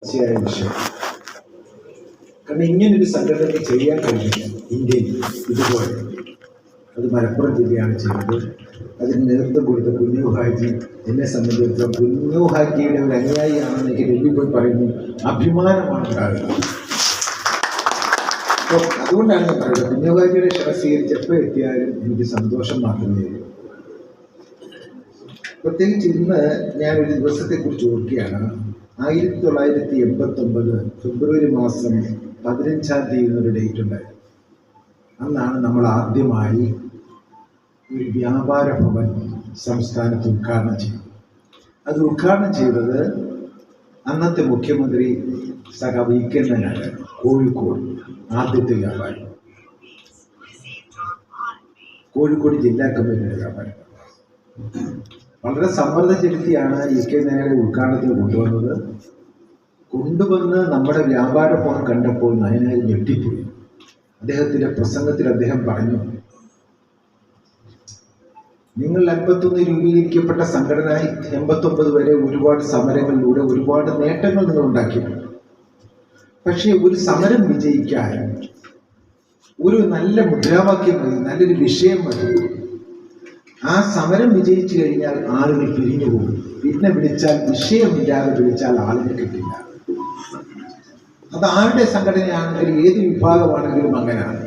തീർച്ചയായും വിഷയം. കാരണം ഇങ്ങനൊരു സംഘടന ചെയ്യാൻ കഴിഞ്ഞില്ല ഇന്ത്യയിൽ ഇതുപോലെ. അത് മലപ്പുറം ജില്ലയാണ് ചെയ്തത്. അതിന് നേതൃത്വം കൊടുത്ത കുഞ്ഞു ഹാജി എന്നെ സംബന്ധിച്ചിടത്തോളം കുഞ്ഞു ഹാജിയുടെ ഒരു അനുയായിയാണെന്ന് എനിക്ക് ഡൽഹി പോയി പറയുന്നു. അഭിമാനമാണ് ഉണ്ടാകുന്നത്. അപ്പോൾ അതുകൊണ്ടാണ് ഞാൻ പറയുന്നത്, കുഞ്ഞു ഹാജിയുടെ ക്ഷണ സ്വീകരിച്ചപ്പോൾ എത്തിയാലും എനിക്ക് സന്തോഷം മാത്രമേ ഉള്ളൂ. പ്രത്യേകിച്ച് ഇന്ന് ഞാനൊരു ദിവസത്തെക്കുറിച്ച് ഓർക്കുകയാണ്. 1989 ഫെബ്രുവരി മാസം 15-ാം തീയതി ഒരു ഡേറ്റ് ഉണ്ടായിരുന്നു. അന്നാണ് നമ്മൾ ആദ്യമായി ഒരു വ്യാപാര ഭവൻ സംസ്ഥാനത്ത് ഉദ്ഘാടനം ചെയ്തത്. അത് ഉദ്ഘാടനം ചെയ്തത് അന്നത്തെ മുഖ്യമന്ത്രി സഖാവ് ഇ.കെ. നായനാണ്. കോഴിക്കോട് ആദ്യത്തെ വ്യാപാരി, കോഴിക്കോട് ജില്ലാ കമ്മിറ്റിയുടെ വ്യാപാരി. വളരെ സമ്മർദ്ദം ചെലുത്തിയാണ് ഇ.കെ. നായരെ ഉദ്ഘാടനത്തിന് കൊണ്ടുവന്ന് നമ്മുടെ വ്യാപാര ഭവൻ കണ്ടപ്പോൾ നായനാർ ഞെട്ടിപ്പോയി. അദ്ദേഹത്തിൻ്റെ പ്രസംഗത്തിൽ അദ്ദേഹം പറഞ്ഞു, നിങ്ങൾ 51 രൂപീകരിക്കപ്പെട്ട സംഘടന 89 വരെ ഒരുപാട് സമരങ്ങളിലൂടെ ഒരുപാട് നേട്ടങ്ങൾ നിങ്ങൾ ഉണ്ടാക്കിയിട്ടുണ്ട്. പക്ഷേ ഒരു സമരം വിജയിക്കാൻ ഒരു നല്ല മുദ്രാവാക്യം മതി, നല്ലൊരു വിഷയം മതി. ആ സമരം വിജയിച്ചു കഴിഞ്ഞാൽ ആളുകൾ പിരിഞ്ഞു പോകും. പിന്നെ വിളിച്ചാൽ വിഷയമില്ലാതെ വിളിച്ചാൽ ആളിനെ കിട്ടില്ല. അത് ആരുടെ സംഘടനയാണെങ്കിലും ഏത് വിഭാഗമാണെങ്കിലും അങ്ങനെയാണ്.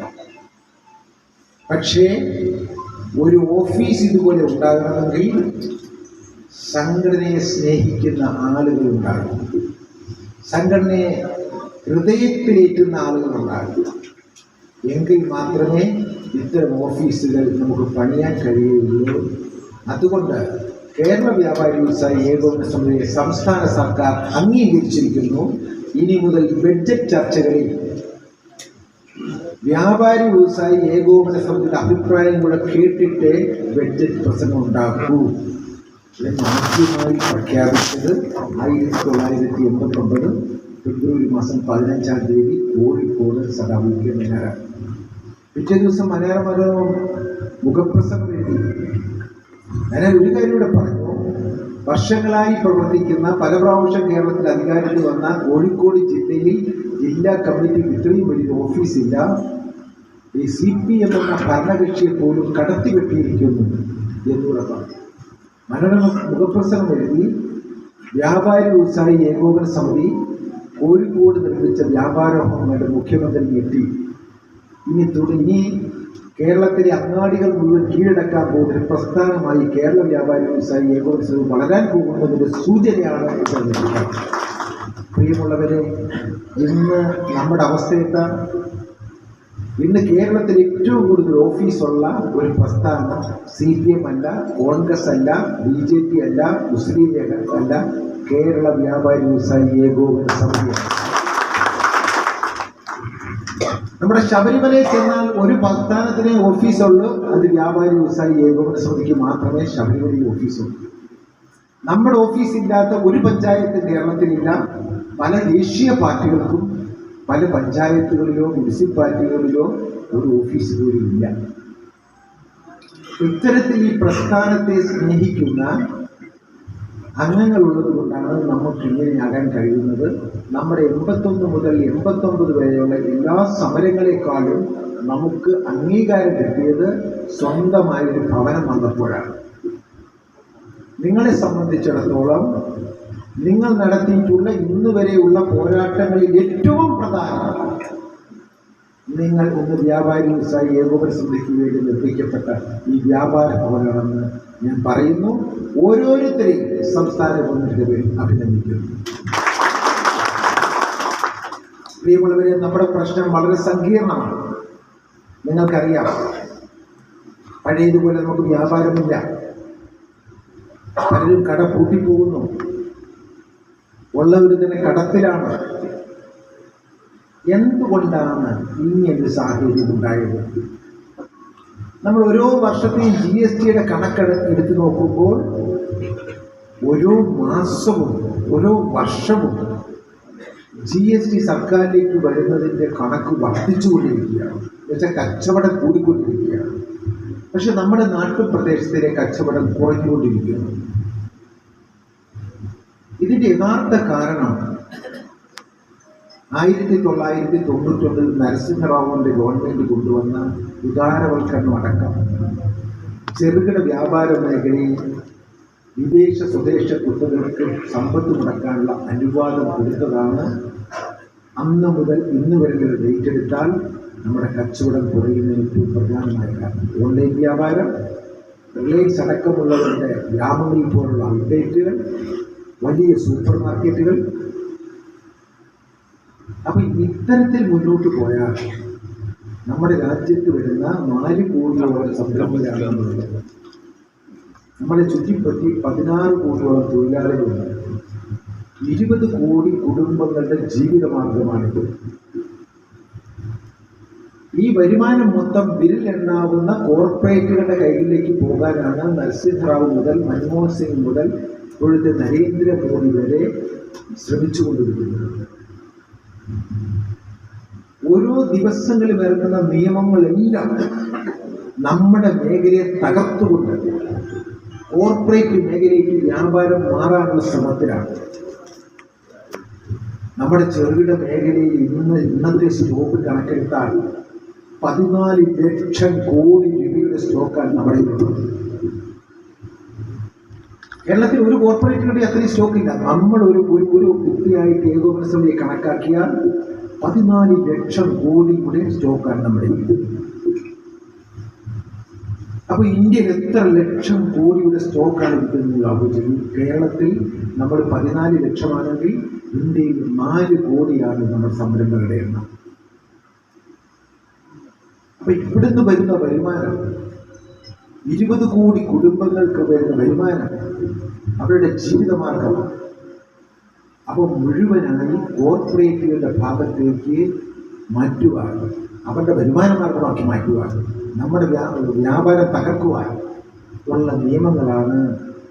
പക്ഷേ ഒരു ഓഫീസ് ഇതുപോലെ ഉണ്ടാകണമെങ്കിൽ സംഘടനയെ സ്നേഹിക്കുന്ന ആളുകൾ ഉണ്ടാകും, സംഘടനയെ ഹൃദയത്തിലേറ്റുന്ന ആളുകൾ ഉണ്ടാകും. എങ്കിൽ മാത്രമേ ഇത്തരം ഓഫീസുകൾ നമുക്ക് പണിയാൻ കഴിയുകയുള്ളൂ. അതുകൊണ്ട് കേരള വ്യാപാരി വ്യവസായി ഏകോപന സമിതിയെ സംസ്ഥാന സർക്കാർ അംഗീകരിച്ചിരിക്കുന്നു. ഇനി മുതൽ ബഡ്ജറ്റ് ചർച്ചകളിൽ വ്യാപാരി വ്യവസായി ഏകോപന സമിതിയുടെ അഭിപ്രായം കൂടെ കേട്ടിട്ട് ബഡ്ജറ്റ് പ്രസംഗം ഉണ്ടാക്കൂ ആദ്യമായി പ്രഖ്യാപിച്ചത് 1989 ഫെബ്രുവരി മാസം 15-ാം തീയതി കോഴിക്കോട് സഖാവ് ഇ.കെ. നായനാരാണ്. പിറ്റേ ദിവസം മനോരമ മുഖപ്രസംഗം എഴുതി. ഞാൻ ഒരു കാര്യം കൂടെ പറഞ്ഞു. വർഷങ്ങളായി പ്രവർത്തിക്കുന്ന, പല പ്രാവശ്യം കേരളത്തിൽ അധികാരത്തിൽ വന്ന കോഴിക്കോട് ജില്ലയിൽ ജില്ലാ കമ്മിറ്റിക്ക് ഇത്രയും വലിയൊരു ഓഫീസില്ല. ഈ CPM എന്ന ഭരണകക്ഷിയെ പോലും കടത്തിവെട്ടിയിരിക്കുന്നു എന്നൂടെ പറഞ്ഞു. മനോരമ മുഖപ്രസംഗം എഴുതി. വ്യാപാരി വ്യവസായി ഏകോപന സമിതി കോഴിക്കോട് നിർമ്മിച്ച വ്യാപാര ഭവനങ്ങളുടെ മുഖ്യമന്ത്രി ഞെട്ടി. ഇനി കേരളത്തിലെ അങ്ങാടികൾ മുഴുവൻ കീഴടക്കാൻ പോകുന്ന ഒരു പ്രസ്ഥാനമായി കേരള വ്യാപാരി വ്യവസായി ഏകോപന സമിതി വളരാൻ പോകുന്നതിൻ്റെ സൂചനയാണ് ഇത്. പ്രിയമുള്ളവരെ, ഇന്ന് നമ്മുടെ അവസ്ഥയെത്താൻ, ഇന്ന് കേരളത്തിൽ ഏറ്റവും കൂടുതൽ ഓഫീസുള്ള ഒരു പ്രസ്ഥാനം CPM അല്ല, കോൺഗ്രസ് അല്ല, BJP അല്ല, മുസ്ലിം ലീഗ് അല്ല, കേരള വ്യാപാരി വ്യവസായി ഏകോപന സമിതിയാണ്. നമ്മുടെ ശബരിമലയിൽ ചെന്നാൽ ഒരു പ്രസ്ഥാനത്തിനെ ഓഫീസുള്ളൂ, അത് വ്യാപാരി വ്യവസായി ഏകോപന സമിതിക്ക് മാത്രമേ ശബരിമലയിൽ ഓഫീസുള്ളൂ. നമ്മുടെ ഓഫീസില്ലാത്ത ഒരു പഞ്ചായത്ത് കേരളത്തിലില്ല. പല ദേശീയ പാർട്ടികൾക്കും പല പഞ്ചായത്തുകളിലോ മുനിസിപ്പാലിറ്റികളിലോ ഒരു ഓഫീസ് പോലും ഇല്ല. ഇത്തരത്തിൽ ഈ പ്രസ്ഥാനത്തെ സ്നേഹിക്കുന്ന അംഗങ്ങളുള്ളത് കൊണ്ടാണ് നമുക്ക് ഇങ്ങനെയാകാൻ കഴിയുന്നത്. നമ്മുടെ 81 മുതൽ 89 വരെയുള്ള എല്ലാ സമരങ്ങളെക്കാളും നമുക്ക് അംഗീകാരം കിട്ടിയത് സ്വന്തമായൊരു ഭവനം വന്നപ്പോഴാണ്. നിങ്ങളെ സംബന്ധിച്ചിടത്തോളം നിങ്ങൾ നടത്തിയിട്ടുള്ള ഇന്ന് വരെയുള്ള പോരാട്ടങ്ങളിൽ ഏറ്റവും പ്രധാനം നിങ്ങൾ ഒന്ന് വ്യാപാരി വ്യവസായി ഏകോപന സമിതിക്ക് വേണ്ടി നിർമ്മിക്കപ്പെട്ട ഈ വ്യാപാര ഭവനാണെന്ന് ഞാൻ പറയുന്നു. ഓരോരുത്തരെയും സംസ്ഥാന ഗവൺമെന്റിന്റെ പേരിൽ അഭിനന്ദിക്കുന്നു. പ്രിയമുള്ളവരെ, നമ്മുടെ പ്രശ്നം വളരെ സങ്കീർണമാണ്. നിങ്ങൾക്കറിയാം, പഴയതുപോലെ നമുക്ക് വ്യാപാരമില്ല. പലരും കട പൂട്ടിപ്പോകുന്നു. ഉള്ളവർ തന്നെ കടത്തിലാണ്. എന്തുകൊണ്ടാണ് ഇങ്ങനൊരു സാഹചര്യം ഉണ്ടായത്? നമ്മൾ ഓരോ വർഷത്തെയും GSTയുടെ കണക്കെടുത്ത് നോക്കുമ്പോൾ ഓരോ മാസവും ഓരോ വർഷവും GST സർക്കാരിലേക്ക് വരുന്നതിൻ്റെ കണക്ക് വർദ്ധിച്ചുകൊണ്ടിരിക്കുകയാണ്. എന്നുവെച്ചാൽ കച്ചവടം കൂടിക്കൊണ്ടിരിക്കുകയാണ്. പക്ഷെ നമ്മുടെ നാട്ടുപ്രദേശത്തിലെ കച്ചവടം കുറഞ്ഞുകൊണ്ടിരിക്കുന്നു. ഇതിൻ്റെ യഥാർത്ഥ കാരണം 1991 നരസിംഹറാവുവിൻ്റെ ഗവൺമെൻറ് കൊണ്ടുവന്ന ഉദാരവൽക്കരണം അടക്കം ചെറുകിട വ്യാപാര മേഖലയിൽ വിദേശ സ്വദേശ കുത്തകൾക്ക് സമ്പത്ത് മുടക്കാനുള്ള അനുവാദം കൊടുത്തതാണ് അന്ന് മുതൽ ഇന്ന് വരെയുള്ള ഡേറ്റ് എടുത്താൽ നമ്മുടെ കച്ചവടം കുറയുന്നതിന് ഏറ്റവും പ്രധാനമായ കാരണം. ഓൺലൈൻ വ്യാപാരം, റിലയൻസ് അടക്കമുള്ളവരുടെ ഗ്രാമങ്ങളിൽ പോലുള്ള ഔട്ട്ലെറ്റുകൾ, വലിയ സൂപ്പർ മാർക്കറ്റുകൾ. അപ്പം ഇത്തരത്തിൽ മുന്നോട്ട് പോയാൽ നമ്മുടെ രാജ്യത്ത് വരുന്ന 4 കോടിയോളം സംരംഭകരാണെന്നുള്ളത്, നമ്മളെ ചുറ്റിപ്പറ്റി 16 കോടിയോളം തൊഴിലാളികളുണ്ട്. 20 കോടി കുടുംബങ്ങളുടെ ജീവിതമാർഗമാണിത്. ഈ വരുമാനം മൊത്തം വിരലെണ്ണാവുന്ന കോർപ്പറേറ്റുകളുടെ കയ്യിലേക്ക് പോകാനാണ് നരസിംഹറാവു മുതൽ മൻമോഹൻ സിംഗ് മുതൽ ഇപ്പോഴത്തെ നരേന്ദ്രമോദി വരെ ശ്രമിച്ചുകൊണ്ടിരിക്കുന്നത്. ഓരോ ദിവസങ്ങളിൽ ഇറങ്ങുന്ന നിയമങ്ങളെല്ലാം നമ്മുടെ മേഖലയെ തകർത്തുകൊണ്ട് കോർപ്പറേറ്റ് മേഖലയ്ക്ക് വ്യാപാരം മാറാനുള്ള ശ്രമത്തിലാണ്. നമ്മുടെ ചെറുകിട മേഖലയിൽ ഇന്നത്തെ സ്റ്റോക്ക് കണക്കെടുത്താൽ 14 ലക്ഷം കോടി രൂപയുടെ സ്റ്റോക്കാണ് നമ്മുടെ ഉള്ളത്. കേരളത്തിൽ ഒരു കോർപ്പറേറ്റുകളുടെ അത്രയും സ്റ്റോക്കില്ല. നമ്മൾ ഒരു വ്യക്തിയായിട്ട് ഏകോപന സമിതിയെ കണക്കാക്കിയാൽ 14 ലക്ഷം കോടിയുടെ സ്റ്റോക്കാണ് നമ്മുടെ ഉള്ളത്. അപ്പോൾ ഇന്ത്യയിൽ എത്ര ലക്ഷം കോടിയുടെ സ്റ്റോക്കാണ് ഇരിക്കുന്നത് ആലോചിക്കും. കേരളത്തിൽ നമ്മൾ 14 ലക്ഷമാണെങ്കിൽ ഇന്ത്യയിൽ 4 കോടിയാണ് നമ്മുടെ സംരംഭകരുടെ എണ്ണം. അപ്പൊ ഇവിടുന്ന് വരുന്ന വരുമാനം, 20 കോടി കുടുംബങ്ങൾക്ക് വരുന്ന വരുമാനം അവരുടെ ജീവിതമാർഗമാണ്. അപ്പോൾ മുഴുവനായി കോർപ്പറേറ്റുകളുടെ ഭാഗത്തേക്ക് മാറ്റുവാൻ, അവരുടെ വരുമാന മാർഗമാക്കി മാറ്റുവാൻ, നമ്മുടെ വ്യാപാരം തകർക്കുവാൻ ഉള്ള നിയമങ്ങളാണ്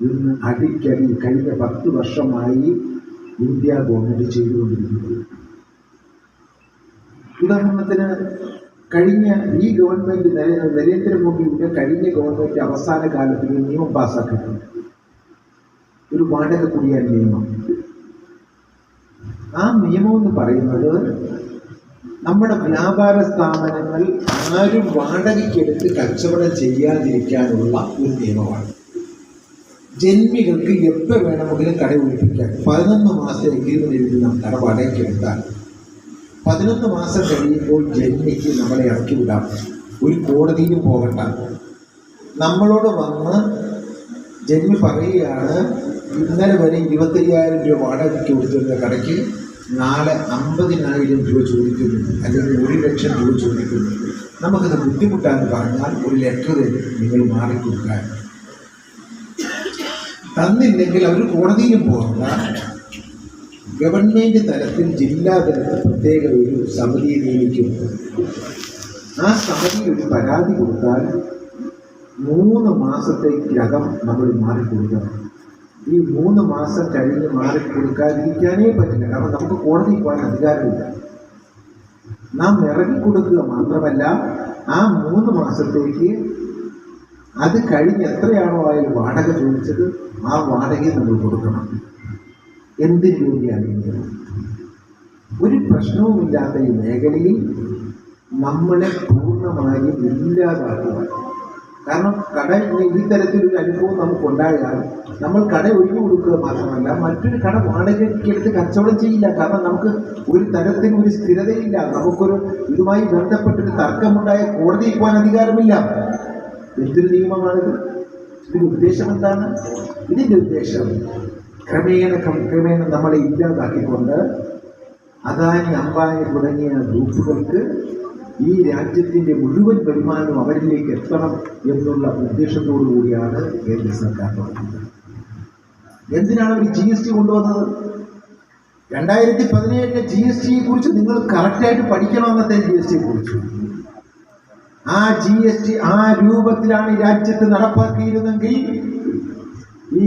ഇന്ന് അടിക്കടി കഴിഞ്ഞ 10 വർഷമായി ഇന്ത്യ ഗവൺമെൻറ് ചെയ്തുകൊണ്ടിരിക്കുന്നത്. ഉദാഹരണത്തിന് കഴിഞ്ഞ ഈ ഗവൺമെൻറ് നരേന്ദ്രമോദിയുടെ കഴിഞ്ഞ ഗവൺമെൻറ് അവസാന കാലത്തിൽ ഒരു നിയമം പാസ്സാക്കിയിട്ടുണ്ട്, ഒരു വാടക കുടിയാൻ നിയമം. ആ നിയമം എന്ന് പറയുന്നത് നമ്മുടെ വ്യാപാര സ്ഥാപനങ്ങൾ ആരും വാടകയ്ക്കെടുത്ത് കച്ചവടം ചെയ്യാതിരിക്കാനുള്ള ഒരു നിയമമാണ്. ജന്മികൾക്ക് എപ്പോൾ വേണമെങ്കിലും കട ഒഴിപ്പിക്കാൻ 11 മാസം എഗ്രിമെന്റ് എഴുതി നാം കട വാടകയ്ക്കെടുത്താൽ 11 മാസം കഴിയുമ്പോൾ ജന്മിക്ക് നമ്മളെ ഇറക്കി വിടാം. ഒരു കോടതിയിലും പോകണ്ട. നമ്മളോട് വന്ന് ജന്മി പറയുകയാണ്, ഇന്നലെ വരെ 25,000 രൂപ വാടകയ്ക്ക് കൊടുത്തിരുന്ന കടയ്ക്ക് നാളെ 50,000 രൂപ ചോദിക്കുന്നു, അല്ലെങ്കിൽ 1 ലക്ഷം രൂപ ചോദിക്കുന്നു. നമുക്കത് ബുദ്ധിമുട്ടാന്ന് പറഞ്ഞാൽ ഒരു ലെറ്റർ തരും, നിങ്ങൾ മാറിക്കൊടുക്കാൻ. തന്നില്ലെങ്കിൽ അവർ കോടതിയിലും പോകണ്ട. ഗവൺമെൻറ് തലത്തിൽ ജില്ലാ തലത്തിൽ പ്രത്യേക ഒരു സമിതിയെ നിയമിക്കുന്നു. ആ സമിതി ഒരു പരാതി കൊടുത്താൽ 3 മാസത്തേക്കകം നമ്മൾ മാറിക്കൊടുക്കണം. ഈ 3 മാസം കഴിഞ്ഞ് മാറിക്കൊടുക്കാതിരിക്കാനേ പറ്റില്ല. കാരണം നമുക്ക് കോടതിയിൽ പോകാൻ അധികാരമില്ല. നാം ഇറങ്ങിക്കൊടുക്കുക മാത്രമല്ല, ആ 3 മാസത്തേക്ക് അത് കഴിഞ്ഞ് എത്രയാണോ ആയാലും വാടക ചോദിച്ചത് ആ വാടകയും നമ്മൾ കൊടുക്കണം. എന്തിനു വേണ്ടിയാണ് ഇങ്ങനെ? ഒരു പ്രശ്നവുമില്ലാത്ത ഈ മേഖലയിൽ നമ്മളെ പൂർണ്ണമായും ഇല്ലാതാക്കുക. കാരണം കട ഈ തരത്തിലൊരു അനുഭവം നമുക്കുണ്ടായാൽ നമ്മൾ കട ഒഴിഞ്ഞു കൊടുക്കുക മാത്രമല്ല, മറ്റൊരു കട വാടകയ്ക്കെടുത്ത് കച്ചവടം ചെയ്യില്ല. കാരണം നമുക്ക് ഒരു തരത്തിലും ഒരു സ്ഥിരതയില്ല. നമുക്കൊരു ഇതുമായി ബന്ധപ്പെട്ടൊരു തർക്കമുണ്ടായ കോടതിയിൽ പോകാൻ അധികാരമില്ല. എന്തൊരു നിയമമാണിത്? ഇതിൻ്റെ ഉദ്ദേശം എന്താണ്? ഇതിൻ്റെ ഉദ്ദേശം ക്രമേണ നമ്മളെ ഇല്ലാതാക്കിക്കൊണ്ട് അദാനി, അംബാനി തുടങ്ങിയ ഗ്രൂപ്പുകൾക്ക് ഈ രാജ്യത്തിൻ്റെ മുഴുവൻ വരുമാനവും അവരിലേക്ക് എത്തണം എന്നുള്ള ഉദ്ദേശത്തോടു കൂടിയാണ് കേന്ദ്ര സർക്കാർ തുടങ്ങുന്നത്. എന്തിനാണ് അവർ GST കൊണ്ടുവന്നത്? 2017 GSTയെ കുറിച്ച് നിങ്ങൾ കറക്റ്റായിട്ട് പഠിക്കണമെന്നത്തെ GSTയെ കുറിച്ച്. ആ GST ആ രൂപത്തിലാണ് ഈ രാജ്യത്ത് നടപ്പാക്കിയിരുന്നെങ്കിൽ ഈ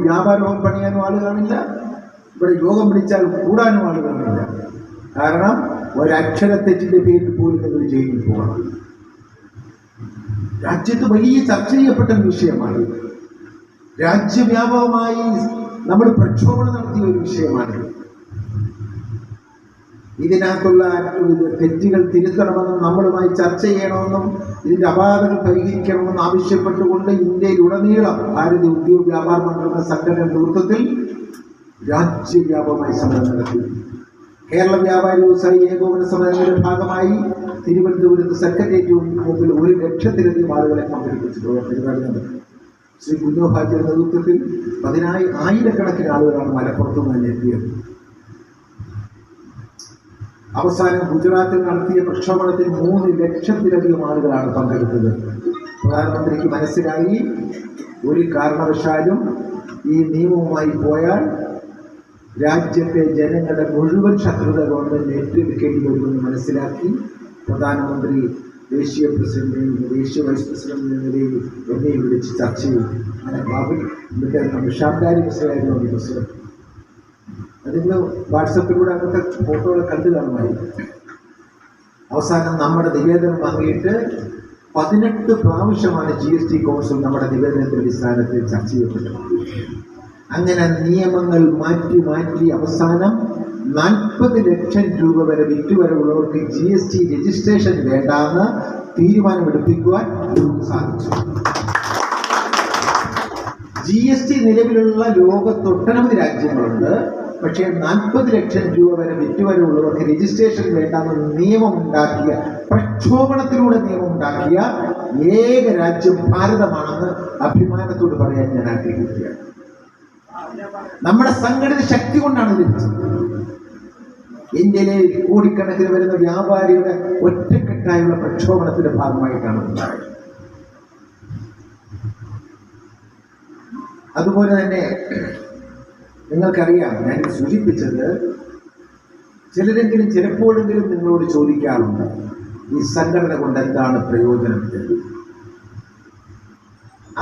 വ്യാപാരവും പണിയാനും ആൾ കാണില്ല, ഇവിടെ യോഗം വിളിച്ചാൽ കൂടാനും ആൾ കാണില്ല. കാരണം ഒരക്ഷരത്തെറ്റിൻ്റെ പേരിൽ പോലും നിങ്ങൾ ജയിലിൽ പോകണം. രാജ്യത്ത് വലിയ ചർച്ച ചെയ്യപ്പെട്ട ഒരു വിഷയമാണ്. രാജ്യവ്യാപകമായി നമ്മൾ പ്രക്ഷോഭണം നടത്തിയ ഒരു വിഷയമാണ്. ഇതിനകത്തുള്ള തെറ്റുകൾ തിരുത്തണമെന്നും നമ്മളുമായി ചർച്ച ചെയ്യണമെന്നും ഇതിൻ്റെ അപാകതകൾ പരിഹരിക്കണമെന്നും ആവശ്യപ്പെട്ടുകൊണ്ട് ഇന്ത്യയിലുടനീളം ഭാരതീയ ഉദ്യോഗ വ്യാപാര മന്ത്രിയുടെ സംഘടന നേതൃത്വത്തിൽ രാജ്യവ്യാപകമായി സമരം നടത്തി. കേരള വ്യാപാരി വ്യവസായി ഏകോപന സമരങ്ങളുടെ ഭാഗമായി തിരുവനന്തപുരത്ത് സെക്രട്ടേറിയറ്റ് മുമ്പിൽ 1,00,000-ലധികം ആളുകളെ പങ്കെടുപ്പിച്ചിട്ടുള്ള പരിപാടി നടത്തി. ശ്രീ കുഞ്ഞോ ഹാജിയുടെ നേതൃത്വത്തിൽ ആയിരക്കണക്കിന് ആളുകളാണ് മലപ്പുറത്തു നിന്ന് എത്തിയത്. അവസാനം ഗുജറാത്തിൽ നടത്തിയ പ്രക്ഷോഭത്തിൽ 3,00,000-ലധികം ആളുകളാണ് പങ്കെടുത്തത്. പ്രധാനമന്ത്രിക്ക് മനസ്സിലായി ഒരു കാരണവശാലും ഈ നിയമവുമായി പോയാൽ രാജ്യത്തെ ജനങ്ങളുടെ മുഴുവൻ ശത്രുത ഗവൺമെന്റ് ഏറ്റെടുക്കേണ്ടി വരുമെന്ന് മനസ്സിലാക്കി പ്രധാനമന്ത്രി ദേശീയ പ്രസിഡന്റിനെയും ദേശീയ വൈസ് പ്രസിഡന്റിന്റെ നിലയിൽ എന്നെ വിളിച്ച് ചർച്ച ചെയ്തു. അങ്ങനെ ബാബു ഇന്നത്തെ ഷാംദാരി മിശ്രയായിരുന്നു ഈ പ്രസിഡന്റ്. അതിന് വാട്സപ്പിലൂടെ അങ്ങനത്തെ ഫോട്ടോകൾ കണ്ടു കാണുമായിരുന്നു. അവസാനം നമ്മുടെ നിവേദനം വാങ്ങിയിട്ട് 18 പ്രാവശ്യമാണ് GST കൗൺസിൽ നമ്മുടെ നിവേദനത്തിന്റെ അടിസ്ഥാനത്തിൽ ചർച്ച ചെയ്യപ്പെട്ടത്. അങ്ങനെ നിയമങ്ങൾ മാറ്റി അവസാനം 40 ലക്ഷം രൂപ വരെ വിറ്റുവരവുള്ളവർക്ക് GST രജിസ്ട്രേഷൻ വേണ്ടാന്ന് തീരുമാനമെടുപ്പിക്കുവാൻ നമുക്ക് സാധിച്ചു. GST നിലവിലുള്ള ലോകത്തൊട്ടനവധി രാജ്യങ്ങളുണ്ട്. പക്ഷേ 40 ലക്ഷം രൂപ വരെ വിറ്റുവരവുള്ളവർക്ക് രജിസ്ട്രേഷൻ വേണ്ടാന്ന് നിയമമുണ്ടാക്കിയ, പ്രക്ഷോഭണത്തിലൂടെ നിയമമുണ്ടാക്കിയ ഏക രാജ്യം ഭാരതമാണെന്ന് അഭിമാനത്തോട് പറയാൻ ഞാൻ ആഗ്രഹിക്കുകയാണ്. നമ്മുടെ സംഘടിത ശക്തി കൊണ്ടാണ് ലഭിച്ചത്. ഇന്ത്യയിലെ കോടിക്കണക്കിന് വരുന്ന വ്യാപാരികളുടെ ഒറ്റക്കെട്ടായുള്ള പ്രക്ഷോഭണത്തിന്റെ ഭാഗമായിട്ടാണ് ഉണ്ടായത്. അതുപോലെ തന്നെ നിങ്ങൾക്കറിയാം, ഞാൻ സൂചിപ്പിച്ചത്, ചിലപ്പോഴെങ്കിലും നിങ്ങളോട് ചോദിക്കാറുണ്ട് ഈ സംഘടന കൊണ്ട് എന്താണ് പ്രയോജനം എന്ന്.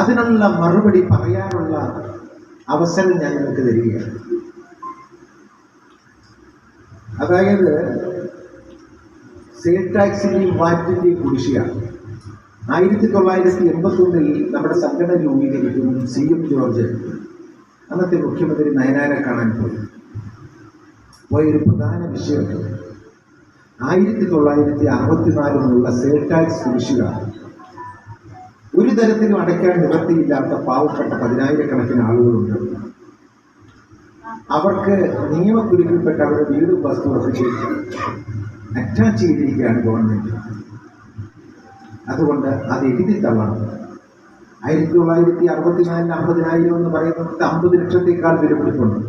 അതിനുള്ള മറുപടി പറയാനുള്ള അവസരം ഞാൻ നിങ്ങൾക്ക് തരികയാണ്. അതായത് സെയിൽ ടാക്സിന്റെയും വാറ്റിന്റെയും കുടിശ്ശിക 1981 നമ്മുടെ സംഘടന രൂപീകരിക്കും CM ജോർജ് അന്നത്തെ മുഖ്യമന്ത്രി നയനാരെ കാണാൻ പോയൊരു പ്രധാന വിഷയം 1964 സെയിൽ ടാക്സ് കുടിശ്ശിക ഒരു തരത്തിലും അടയ്ക്കാൻ നിവൃത്തിയില്ലാത്ത പാവപ്പെട്ട 10,000-കണക്കിന് ആളുകളുണ്ട്. അവർക്ക് നിയമക്കുരുക്കിൽപ്പെട്ട അവരുടെ വീടും വസ്തുവൊക്കെ അറ്റാച്ച് ചെയ്തിരിക്കുകയാണ് ഗവൺമെന്റ്. അതുകൊണ്ട് അത് എഴുതി തള്ളണം. 1964 50,000 എന്ന് പറയുന്നത് 50 ലക്ഷത്തേക്കാൾ വിലപിടിപ്പുണ്ട്.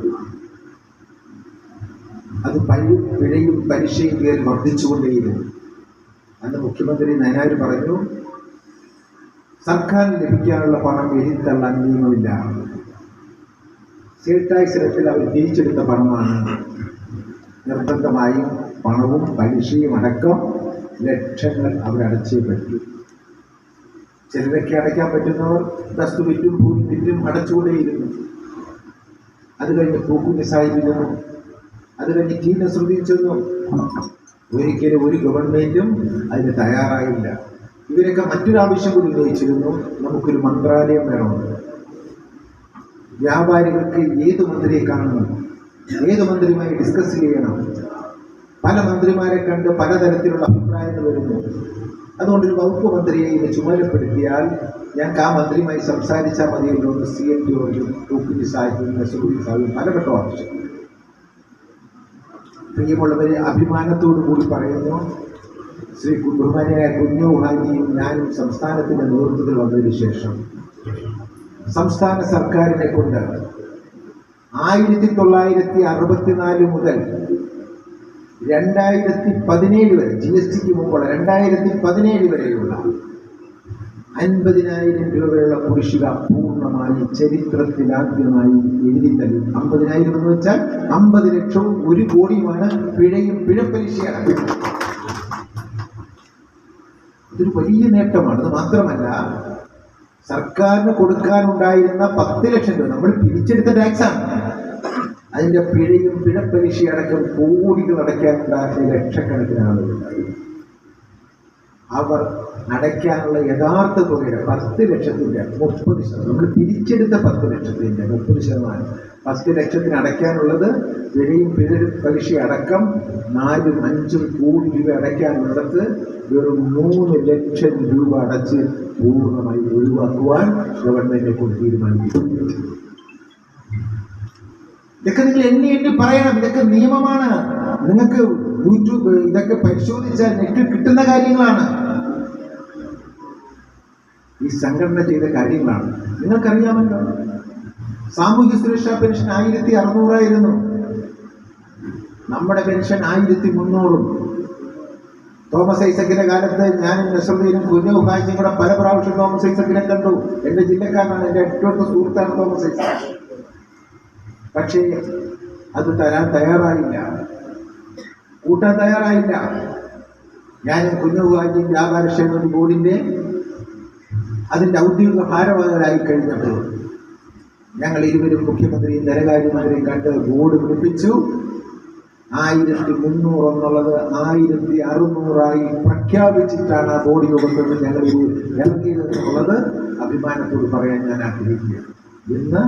അത് പിഴയും പലിശയും കയറി വർദ്ധിച്ചുകൊണ്ടേയിരുന്നു. അന്ന് മുഖ്യമന്ത്രി നയനാർ പറഞ്ഞു, സർക്കാരിന് ലഭിക്കാനുള്ള പണം എഴുതിത്തള്ളാൻ നിയമമില്ല. സെയിൽ ടാക്സ് ഇനത്തിൽ അവർ തിരിച്ചെടുത്ത പണമാണ്. നിർബന്ധമായും പണവും പലിശയും അടക്കം ലക്ഷങ്ങൾ അവരടച്ചേ പറ്റൂ. ചിലരൊക്കെ അടയ്ക്കാൻ പറ്റുന്നവർ വസ്തു വിറ്റും ഭൂമി വിറ്റും അടച്ചുകൊണ്ടേയിരുന്നു. അത് കഴിഞ്ഞ് പൂക്കുഞ്ഞ് സാഹിബിലും അത് കഴിഞ്ഞ് ടി നസറുദ്ദീൻ ചെന്നു. ഒരിക്കലും ഒരു ഗവൺമെന്റും അതിന് തയ്യാറായില്ല. ഇവരൊക്കെ മറ്റൊരാവശ്യം കൂടി ഉന്നയിച്ചിരുന്നു, നമുക്കൊരു മന്ത്രാലയം വേണമെന്ന്. വ്യാപാരികൾക്ക് ഏത് മന്ത്രിയെ കാണണം, ഏത് മന്ത്രിയുമായി ഡിസ്കസ് ചെയ്യണം. പല മന്ത്രിമാരെ കണ്ട് പലതരത്തിലുള്ള അഭിപ്രായങ്ങൾ വരുന്നു. അതുകൊണ്ടൊരു വകുപ്പ് മന്ത്രിയെ ഇത് ചുമതലപ്പെടുത്തിയാൽ ഞങ്ങൾക്ക് ആ മന്ത്രിയുമായി സംസാരിച്ചാൽ മതിയല്ലോ എന്ന് CM ജോർജും പൂക്കുഞ്ഞി സാഹിബും നസറുദ്ദീൻ സാഹിബും പലവട്ടം ആവശ്യം. പ്രിയമുള്ളവരെ, അഭിമാനത്തോടു കൂടി പറയുന്നു, ശ്രീ ബഹുമാനിയായ കുഞ്ഞോ ഹാജിയും ഞാനും സംസ്ഥാനത്തിന്റെ നേതൃത്വത്തിൽ വന്നതിന് ശേഷം സംസ്ഥാന സർക്കാരിനെ കൊണ്ട് 1964 മുതൽ 2017 വരെ, GSTക്ക് മുമ്പുള്ള 2017 വരെയുള്ള 50,000 രൂപയുള്ള കുടിശ്ശിക പൂർണ്ണമായി ചരിത്രത്തിലാദ്യമായി എഴുതിത്തള്ളി. 50,000 എന്ന് വെച്ചാൽ 50 ലക്ഷവും 1 കോടിയുമാണ് പിഴയും പിഴപ്പലിശയാണ്. ഇതൊരു വലിയ നേട്ടമാണ്. അത് മാത്രമല്ല, സർക്കാരിന് കൊടുക്കാനുണ്ടായിരുന്ന 10 ലക്ഷം രൂപ നമ്മൾ പിരിച്ചെടുത്ത ടാക്സാണ്. അതിൻ്റെ പിഴയും പിഴപ്പലിശയടക്കം കോടികൾ അടയ്ക്കാനുണ്ടായിരുന്ന ലക്ഷക്കണക്കിന് ആളുകളുണ്ടായി. അവർ അടയ്ക്കാനുള്ള യഥാർത്ഥ തുകയുടെ 10 ലക്ഷത്തിൻ്റെ 30%, നമ്മൾ പിരിച്ചെടുത്ത 10 ലക്ഷത്തിൻ്റെ 30%, 10 ലക്ഷത്തിന് അടയ്ക്കാനുള്ളത് പിഴയും പലിശ അടക്കം 4-5 കോടി രൂപ അടയ്ക്കാനുള്ളത് വെറും 3 ലക്ഷം രൂപ അടച്ച് പൂർണ്ണമായി ഒഴിവാക്കുവാൻ ഗവൺമെന്റിനെ കൊണ്ട് തീരുമാനിക്കുന്നു. ഇതൊക്കെ നിങ്ങൾ എണ്ണി പറയണം. ഇതൊക്കെ നിയമമാണ്. നിങ്ങൾക്ക് യൂട്യൂബ് ഇതൊക്കെ പരിശോധിച്ചാൽ നെറ്റിൽ കിട്ടുന്ന കാര്യങ്ങളാണ്. ഈ സംഘടന ചെയ്ത കാര്യങ്ങളാണ്. നിങ്ങൾക്കറിയാമല്ലോ, സാമൂഹ്യ സുരക്ഷാ പെൻഷൻ 1600 ആയിരുന്നു. നമ്മുടെ പെൻഷൻ 1300. തോമസ് ഐസക്കിന്റെ കാലത്ത് ഞാനും നസറുദ്ദീനും കുഞ്ഞു ഹാജിയും കൂടെ പല പ്രാവശ്യം തോമസ് ഐസക്കിനെ കണ്ടു. എൻ്റെ ജില്ലക്കാരനാണ്, എൻ്റെ ഏറ്റവും അടുത്ത സുഹൃത്താണ് തോമസ് ഐസക്. പക്ഷേ അത് തരാൻ തയ്യാറായില്ല, കൂട്ടാൻ തയ്യാറായില്ല. ഞാനും കുഞ്ഞു ഹാജിയും വ്യാപാരക്ഷേമ ബോർഡിൻ്റെ അതിൻ്റെ ഔദ്യോഗിക ഭാരവാഹികളായി കഴിഞ്ഞപ്പോൾ ഞങ്ങൾ ഇരുവരും മുഖ്യമന്ത്രിയും ധനകാര്യമന്ത്രിയും കണ്ട് ബോർഡ് പിടിപ്പിച്ചു. 1300 എന്നുള്ളത് 1600 പ്രഖ്യാപിച്ചിട്ടാണ് ആ ബോർഡ് യോഗത്തിൽ നിന്ന് ഞങ്ങൾ ഇറങ്ങിയത് എന്നുള്ളത് അഭിമാനത്തോട് പറയാൻ ഞാൻ ആഗ്രഹിക്കുകയാണ്. ഇന്ന്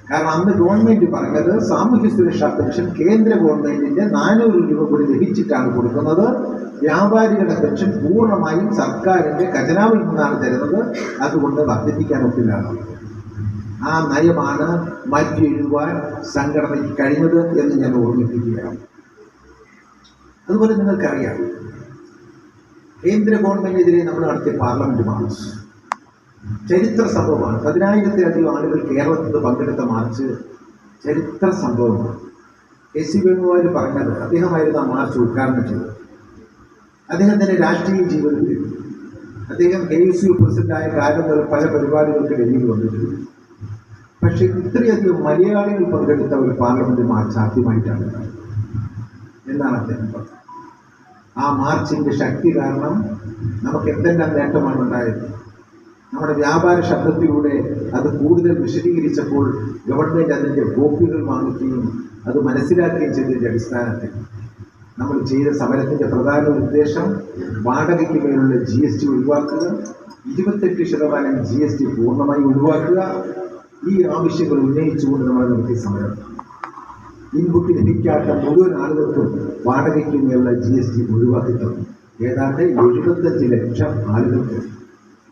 കാരണം അന്ന് ഗവൺമെന്റ് പറഞ്ഞത് സാമൂഹ്യ സുരക്ഷാ പെൻഷൻ കേന്ദ്ര ഗവൺമെന്റിന്റെ 400 രൂപ കൂടി ലഭിച്ചിട്ടാണ് കൊടുക്കുന്നത്. വ്യാപാരികളുടെ പെൻഷൻ പൂർണ്ണമായും സർക്കാരിന്റെ ഖജനാവിൽ നിന്നാണ് തരുന്നത്. അതുകൊണ്ട് വർദ്ധിപ്പിക്കാൻ ഒക്കില്ല. ആ നയമാണ് മാറ്റി എഴുതുവാൻ സംഘടനയ്ക്ക് കഴിഞ്ഞത് എന്ന് ഞാൻ ഓർമ്മിപ്പിക്കുകയാണ്. അതുപോലെ നിങ്ങൾക്കറിയാം, കേന്ദ്ര ഗവൺമെന്റിനെതിരെ നമ്മൾ നടത്തിയ പാർലമെന്റ് മാർച്ച് ചരിത്ര സംഭവമാണ്. 10,000-ലധികം ആളുകൾ കേരളത്തിൽ നിന്ന് പങ്കെടുത്ത മാർച്ച് ചരിത്ര സംഭവമാണ്. കെ.സി. വേണുഗോപാൽ പറഞ്ഞത്, അദ്ദേഹമായിരുന്നു ആ മാർച്ച് ഉദ്ഘാടനം ചെയ്തത്. അദ്ദേഹത്തിൻ്റെ രാഷ്ട്രീയ ജീവിതത്തിൽ അദ്ദേഹം KSU പ്രസിഡന്റായ കാലം മുതൽ പല പരിപാടികൾക്ക് ഡൽഹിയിൽ വന്നിട്ടുണ്ട്. പക്ഷേ ഇത്രയധികം മലയാളികൾ പങ്കെടുത്ത ഒരു പാർലമെന്റ് മാർച്ച് ആദ്യമായിട്ടാണ് എന്നാണ് അദ്ദേഹം പറഞ്ഞത്. ആ മാർച്ചിൻ്റെ ശക്തി കാരണം നമുക്ക് എന്തെല്ലാം നേട്ടമാണ് ഉണ്ടായത്. നമ്മുടെ വ്യാപാര ശബ്ദത്തിലൂടെ അത് കൂടുതൽ വിശദീകരിച്ചപ്പോൾ ഗവൺമെൻറ് അതിൻ്റെ കോപ്പികൾ വാങ്ങിക്കുകയും അത് മനസ്സിലാക്കുകയും ചെയ്തതിൻ്റെ അടിസ്ഥാനത്തിൽ നമ്മൾ ചെയ്ത സമരത്തിൻ്റെ പ്രധാന ഉദ്ദേശം വാടകയ്ക്ക് മേലുള്ള GST ഒഴിവാക്കുക, 28% GST പൂർണ്ണമായി ഒഴിവാക്കുക. ഈ ആവശ്യങ്ങൾ ഉന്നയിച്ചുകൊണ്ട് നമ്മൾ നടത്തിയ സമരം ഇൻപുട്ട് ലഭിക്കാത്ത മുഴുവൻ ആളുകൾക്കും വാടകയ്ക്ക് മേലുള്ള GST ഒഴിവാക്കി തന്നു. ഏതാണ്ട് 75 ലക്ഷം ആളുകൾക്ക്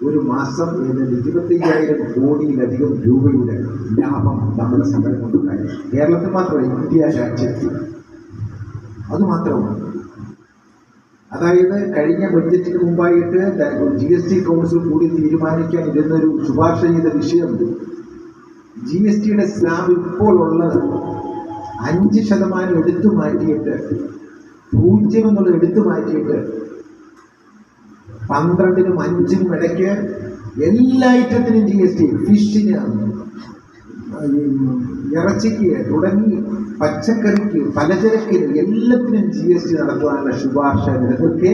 ഒരു മാസം 25,000 കോടിയിലധികം രൂപയുടെ ലാഭം നമ്മുടെ സമരം കൊണ്ടുണ്ടായി. കേരളത്തിൽ മാത്രമല്ല, ഇന്ത്യ രാജ്യത്ത്. അതുമാത്രമാണ്. അതായത് കഴിഞ്ഞ ബഡ്ജറ്റിന് മുമ്പായിട്ട് GST കൗൺസിൽ കൂടി തീരുമാനിക്കാൻ ഇരുന്നൊരു ശുപാർശ ചെയ്ത വിഷയം GSTയുടെ സ്ലാബ് ഇപ്പോൾ ഉള്ളത് 5% എടുത്തു മാറ്റിയിട്ട് 0 എന്നുള്ളത് എടുത്തു മാറ്റിയിട്ട് 12-നും 5-നും ഇടയ്ക്ക് എല്ലാ ഐറ്റത്തിനും GST, ഫിഷിന്, ഇറച്ചിക്ക് തുടങ്ങി പച്ചക്കറിക്ക്, പലചരക്കിന് എല്ലാത്തിനും GST നടത്തുവാനുള്ള ശുപാർശ നിലനിൽക്കെ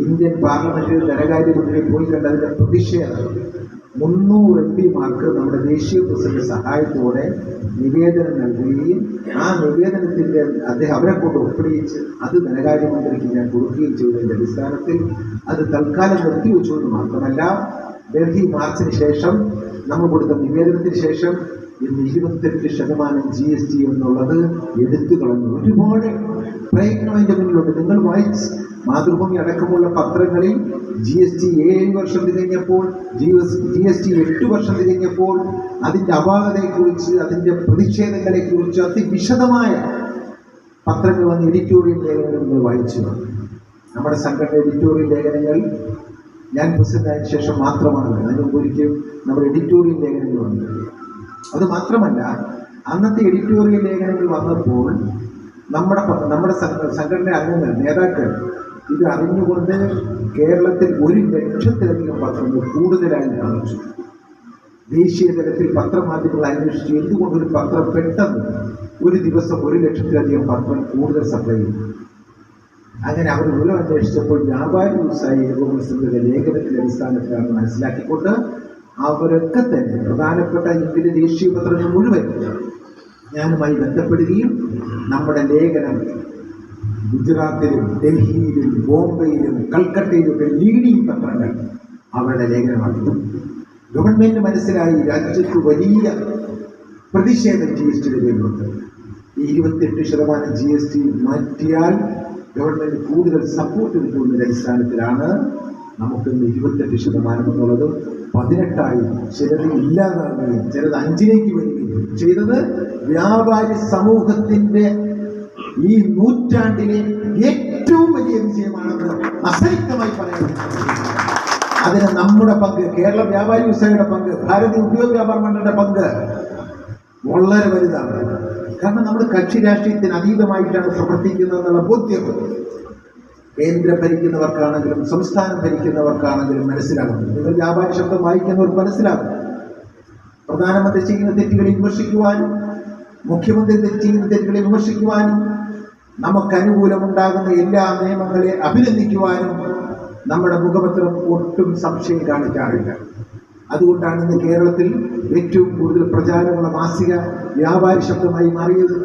ഇന്ത്യൻ പാർലമെന്റിൽ ധനകാര്യമന്ത്രി പോയി കണ്ടതിൻ്റെ പ്രതിഷേധം 300 MP-മാർക്ക് നമ്മുടെ ദേശീയ പ്രസിഡന്റ് സഹായത്തോടെ നിവേദനം നൽകുകയും ആ നിവേദനത്തിൻ്റെ അവരെ കൊണ്ട് ഒപ്പിടിച്ച് അത് ധനകാര്യമന്ത്രിക്ക് ഞാൻ കൊടുക്കുകയും ചെയ്തതിൻ്റെ അടിസ്ഥാനത്തിൽ അത് തൽക്കാലം നിർത്തിവെച്ചുകൊണ്ട് മാത്രമല്ല, ഡൽഹി മാർച്ചിന് ശേഷം നമ്മൾ കൊടുത്ത നിവേദനത്തിന് ശേഷം ഇന്ന് 28% GST എന്നുള്ളത് എടുത്തു കളഞ്ഞു. ഒരുപാട് പ്രയത്നം അതിൻ്റെ മുന്നിലുണ്ട്. നിങ്ങൾ വായിച്ച് മാതൃഭൂമി അടക്കമുള്ള പത്രങ്ങളിൽ GST 7 വർഷം തികഞ്ഞപ്പോൾ, GST 8 വർഷം തികഞ്ഞപ്പോൾ അതിൻ്റെ അപാകതയെക്കുറിച്ച്, അതിൻ്റെ പ്രതിഷേധങ്ങളെക്കുറിച്ച് അതിവിശദമായ പത്രങ്ങൾ വന്ന് എഡിറ്റോറിയൽ ലേഖനങ്ങൾ നിങ്ങൾ വായിച്ചു. നമ്മുടെ സംഘടന എഡിറ്റോറിയൽ ലേഖനങ്ങൾ ഞാൻ പ്രസിഡന്റായതിനു ശേഷം മാത്രമാണ്. അതിന് ഒരിക്കലും നമ്മുടെ എഡിറ്റോറിയൽ ലേഖനങ്ങൾ വന്നത്. അത് മാത്രമല്ല, അന്നത്തെ എഡിറ്റോറിയൽ ലേഖനങ്ങൾ വന്നപ്പോൾ നമ്മുടെ സംഘടന അംഗങ്ങൾ, നേതാക്കൾ ഇത് അറിഞ്ഞുകൊണ്ട് കേരളത്തിൽ 1 ലക്ഷത്തിലധികം പത്രങ്ങൾ കൂടുതലായി കാണിച്ചു. ദേശീയ തലത്തിൽ പത്രമാധ്യമങ്ങൾ അന്വേഷിച്ച് എന്തുകൊണ്ടൊരു പത്രം പെട്ടെന്ന് ഒരു ദിവസം 1 ലക്ഷത്തിലധികം പത്രം കൂടുതൽ സപ്ലൈ ചെയ്തു. അങ്ങനെ അവർ വിവരം അന്വേഷിച്ചപ്പോൾ വ്യാപാരി വ്യവസായി ഏകോപനത്തിന്റെ ലേഖനത്തിന്റെ അടിസ്ഥാനത്തിലാണ് മനസ്സിലാക്കിക്കൊണ്ട് അവരൊക്കെ തന്നെ പ്രധാനപ്പെട്ട ഇന്ത്യയിലെ ദേശീയ പത്രങ്ങൾ മുഴുവൻ ഞാനുമായി ബന്ധപ്പെടുകയും നമ്മുടെ ലേഖനം ഗുജറാത്തിലും ഡൽഹിയിലും ബോംബെയിലും കൽക്കട്ടയിലൊക്കെ ലീഡിംഗ് പത്രങ്ങൾ അവരുടെ ലേഖനമാക്കി. ഗവൺമെന്റ് മനസ്സിലായി രാജ്യത്ത് വലിയ പ്രതിഷേധം GSTയുടെ പേരിലുണ്ട്. ഈ 28% GST മാറ്റിയാൽ ഗവൺമെന്റ് കൂടുതൽ സപ്പോർട്ട് കിട്ടുന്ന അടിസ്ഥാനത്തിലാണ് നമുക്കിന്ന് 28% എന്നുള്ളത് 18 ചിലത് ഇല്ലാതാകുകയും ചിലത് 5 വരികയും ചെയ്തത്. വ്യാപാരി സമൂഹത്തിന്റെ ഈ നൂറ്റാണ്ടിലെ ഏറ്റവും വലിയ വിജയമാണെന്ന് അസന്നിഗ്ധമായി പറയുന്നത്. അതിന് നമ്മുടെ പങ്ക്, കേരള വ്യാപാരി വ്യവസായിയുടെ പങ്ക്, ഭാരതീയ ഉദ്യോഗ വ്യാപാര മണ്ഡലിന്റെ പങ്ക് വളരെ വലുതാണ്. കാരണം നമ്മൾ കക്ഷി രാഷ്ട്രീയത്തിന് അതീതമായിട്ടാണ് പ്രവർത്തിക്കുന്നതെന്നുള്ള ബോധ്യം കേന്ദ്രം ഭരിക്കുന്നവർക്കാണെങ്കിലും സംസ്ഥാനം ഭരിക്കുന്നവർക്കാണെങ്കിലും മനസ്സിലാകുന്നു. നിങ്ങൾ വ്യാപാര ശബ്ദം വായിക്കുന്നവർക്ക് മനസ്സിലാകും. പ്രധാനമന്ത്രി ചെയ്യുന്ന തെറ്റുകളെ വിമർശിക്കുവാനും മുഖ്യമന്ത്രി ചെയ്യുന്ന തെറ്റുകളെ വിമർശിക്കുവാനും നമുക്ക് അനുകൂലമുണ്ടാകുന്ന എല്ലാ നിയമങ്ങളെ അഭിനന്ദിക്കുവാനും നമ്മുടെ മുഖപത്രം ഒട്ടും സംശയം കാണിക്കാറില്ല. അതുകൊണ്ടാണ് ഇന്ന് കേരളത്തിൽ ഏറ്റവും കൂടുതൽ പ്രചാരമുള്ള മാസിക വ്യാപാരി ശബ്ദമായി മാറിയത്.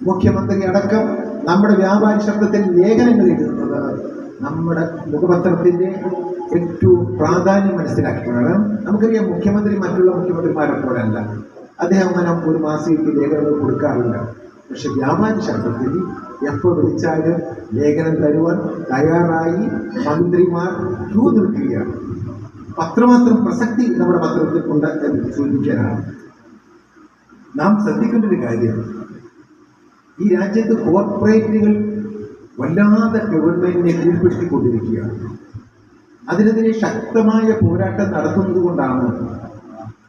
മുഖ്യമന്ത്രി അടക്കം നമ്മുടെ വ്യാപാരി ശബ്ദത്തിൽ ലേഖനങ്ങൾ എഴുതുന്നത് നമ്മുടെ മുഖപത്രത്തിന്റെ ഏറ്റവും പ്രാധാന്യം മനസ്സിലാക്കിയാണ്. നമുക്കറിയാം, മുഖ്യമന്ത്രി മറ്റുള്ള മുഖ്യമന്ത്രിമാരെ പോലല്ല. അദ്ദേഹം അങ്ങനെ ഒരു മാസികയ്ക്ക് ലേഖനങ്ങൾ കൊടുക്കാറില്ല. പക്ഷെ വ്യാപാരി ശബ്ദത്തിൽ എപ്പോൾ വിളിച്ചാലും ലേഖനം തരുവാൻ തയ്യാറായി മന്ത്രിമാർ ക്യൂ നിൽക്കുകയാണ്. അത്രമാത്രം പ്രസക്തി നമ്മുടെ പത്രത്തിൽ ഉണ്ട് എന്ന് സൂചിപ്പിക്കാനാണ്. നാം ശ്രദ്ധിക്കേണ്ട ഒരു കാര്യം, ഈ രാജ്യത്ത് കോർപ്പറേറ്റുകൾ വല്ലാതെ ഗവൺമെന്റിനെ കീഴ്പ്പെടുത്തിക്കൊണ്ടിരിക്കുകയാണ്. അതിനെതിരെ ശക്തമായ പോരാട്ടം നടത്തുന്നത് കൊണ്ടാണ്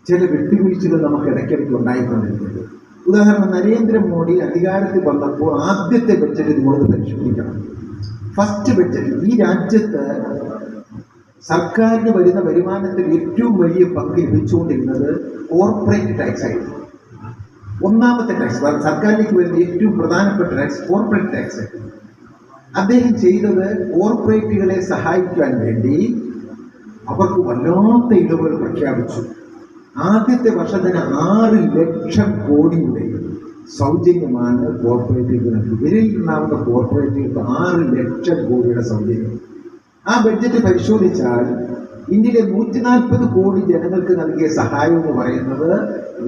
ചില വിട്ടുവീഴ്ചകൾ നമുക്ക് ഇടയ്ക്കിടയ്ക്ക് ഉണ്ടായിക്കൊണ്ടിരിക്കുന്നത്. ഉദാഹരണം, നരേന്ദ്രമോദി അധികാരത്തിൽ വന്നപ്പോൾ ആദ്യത്തെ ബഡ്ജറ്റ് നിങ്ങളത് പരിശോധിക്കണം. ഫസ്റ്റ് ബഡ്ജറ്റ് ഈ രാജ്യത്ത് സർക്കാരിന് വരുന്ന വരുമാനത്തിൽ ഏറ്റവും വലിയ പങ്ക് ലഭിച്ചുകൊണ്ടിരുന്നത് കോർപ്പറേറ്റ് ടാക്സ് ആയിരുന്നു. ഒന്നാമത്തെ ടാക്സ്, സർക്കാരിലേക്ക് വരുന്ന ഏറ്റവും പ്രധാനപ്പെട്ട ടാക്സ് കോർപ്പറേറ്റ് ടാക്സ് ആയിരുന്നു. അദ്ദേഹം ചെയ്തത് കോർപ്പറേറ്റുകളെ സഹായിക്കാൻ വേണ്ടി അവർക്ക് വല്ലാത്ത ഇളവുകൾ പ്രഖ്യാപിച്ചു. ആദ്യത്തെ വർഷത്തിന് 6 ലക്ഷം കോടിയുടെ സൗജന്യമാണ് കോർപ്പറേറ്റുകൾക്ക്. വിരലിൽ നിന്നാവുന്ന കോർപ്പറേറ്റുകൾക്ക് 6 ലക്ഷം കോടിയുടെ സൗജന്യം. ആ ബഡ്ജറ്റ് പരിശോധിച്ചാൽ ഇന്ത്യയിലെ 140 കോടി ജനങ്ങൾക്ക് നൽകിയ സഹായം എന്ന് പറയുന്നത്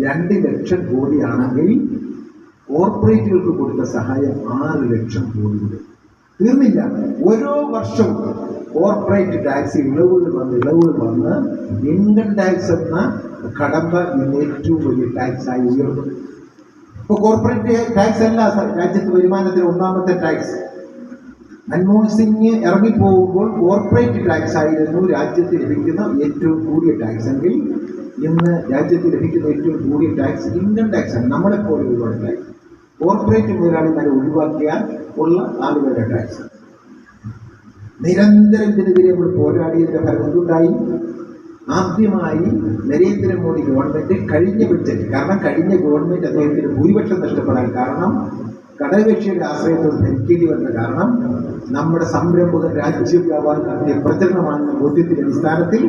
2 ലക്ഷം കോടിയാണെങ്കിൽ കോർപ്പറേറ്റുകൾക്ക് കൊടുത്ത സഹായം 6 ലക്ഷം കോടിയുടെ. തീർന്നില്ല, ഓരോ വർഷവും കോർപ്പറേറ്റ് ടാക്സ് ഇളവുകൾ വന്ന് ഇൻകം ടാക്സ് എന്ന കടമ്പ ഇന്ന് ഏറ്റവും വലിയ ടാക്സായി ഉയർന്നു. ഇപ്പോൾ കോർപ്പറേറ്റ് ടാക്സ് അല്ല രാജ്യത്ത് വരുമാനത്തിന് ഒന്നാമത്തെ ടാക്സ്. മൻമോഹൻ സിംഗ് ഇറങ്ങിപ്പോകുമ്പോൾ കോർപ്പറേറ്റ് ടാക്സ് ആയിരുന്നു രാജ്യത്ത് ലഭിക്കുന്ന ഏറ്റവും കൂടിയ ടാക്സ് എങ്കിൽ ഇന്ന് രാജ്യത്ത് ലഭിക്കുന്ന ഏറ്റവും കൂടിയ ടാക്സ് ഇൻകം ടാക്സ് ആണ്. നമ്മളെപ്പോലെയുള്ള ടാക്സ് കോർപ്പറേറ്റ് മുതലാളിമാരെ ഒഴിവാക്കിയാൽ ഉള്ള ആളുകളുടെ ടാക്സ്. നിരന്തരം ഇതിനെതിരെ നമ്മൾ പോരാടിയതിന്റെ ഫലം എന്തുണ്ടായി? ആദ്യമായി നരേന്ദ്രമോദി ഗവൺമെന്റ് കഴിഞ്ഞ ബഡ്ജറ്റ്, കാരണം കഴിഞ്ഞ ഗവൺമെന്റ് അദ്ദേഹത്തിന് ഭൂരിപക്ഷം നഷ്ടപ്പെടാൻ കാരണം ഘടകകക്ഷിയുടെ ആശ്രയത്തോട് ധരിക്കേണ്ടി വന്ന കാരണം നമ്മുടെ സംരംഭകർ രാജ്യവ്യാപാരം നടത്തിയ പ്രചരണമാണെന്ന ബോധ്യത്തിന്റെ അടിസ്ഥാനത്തിൽ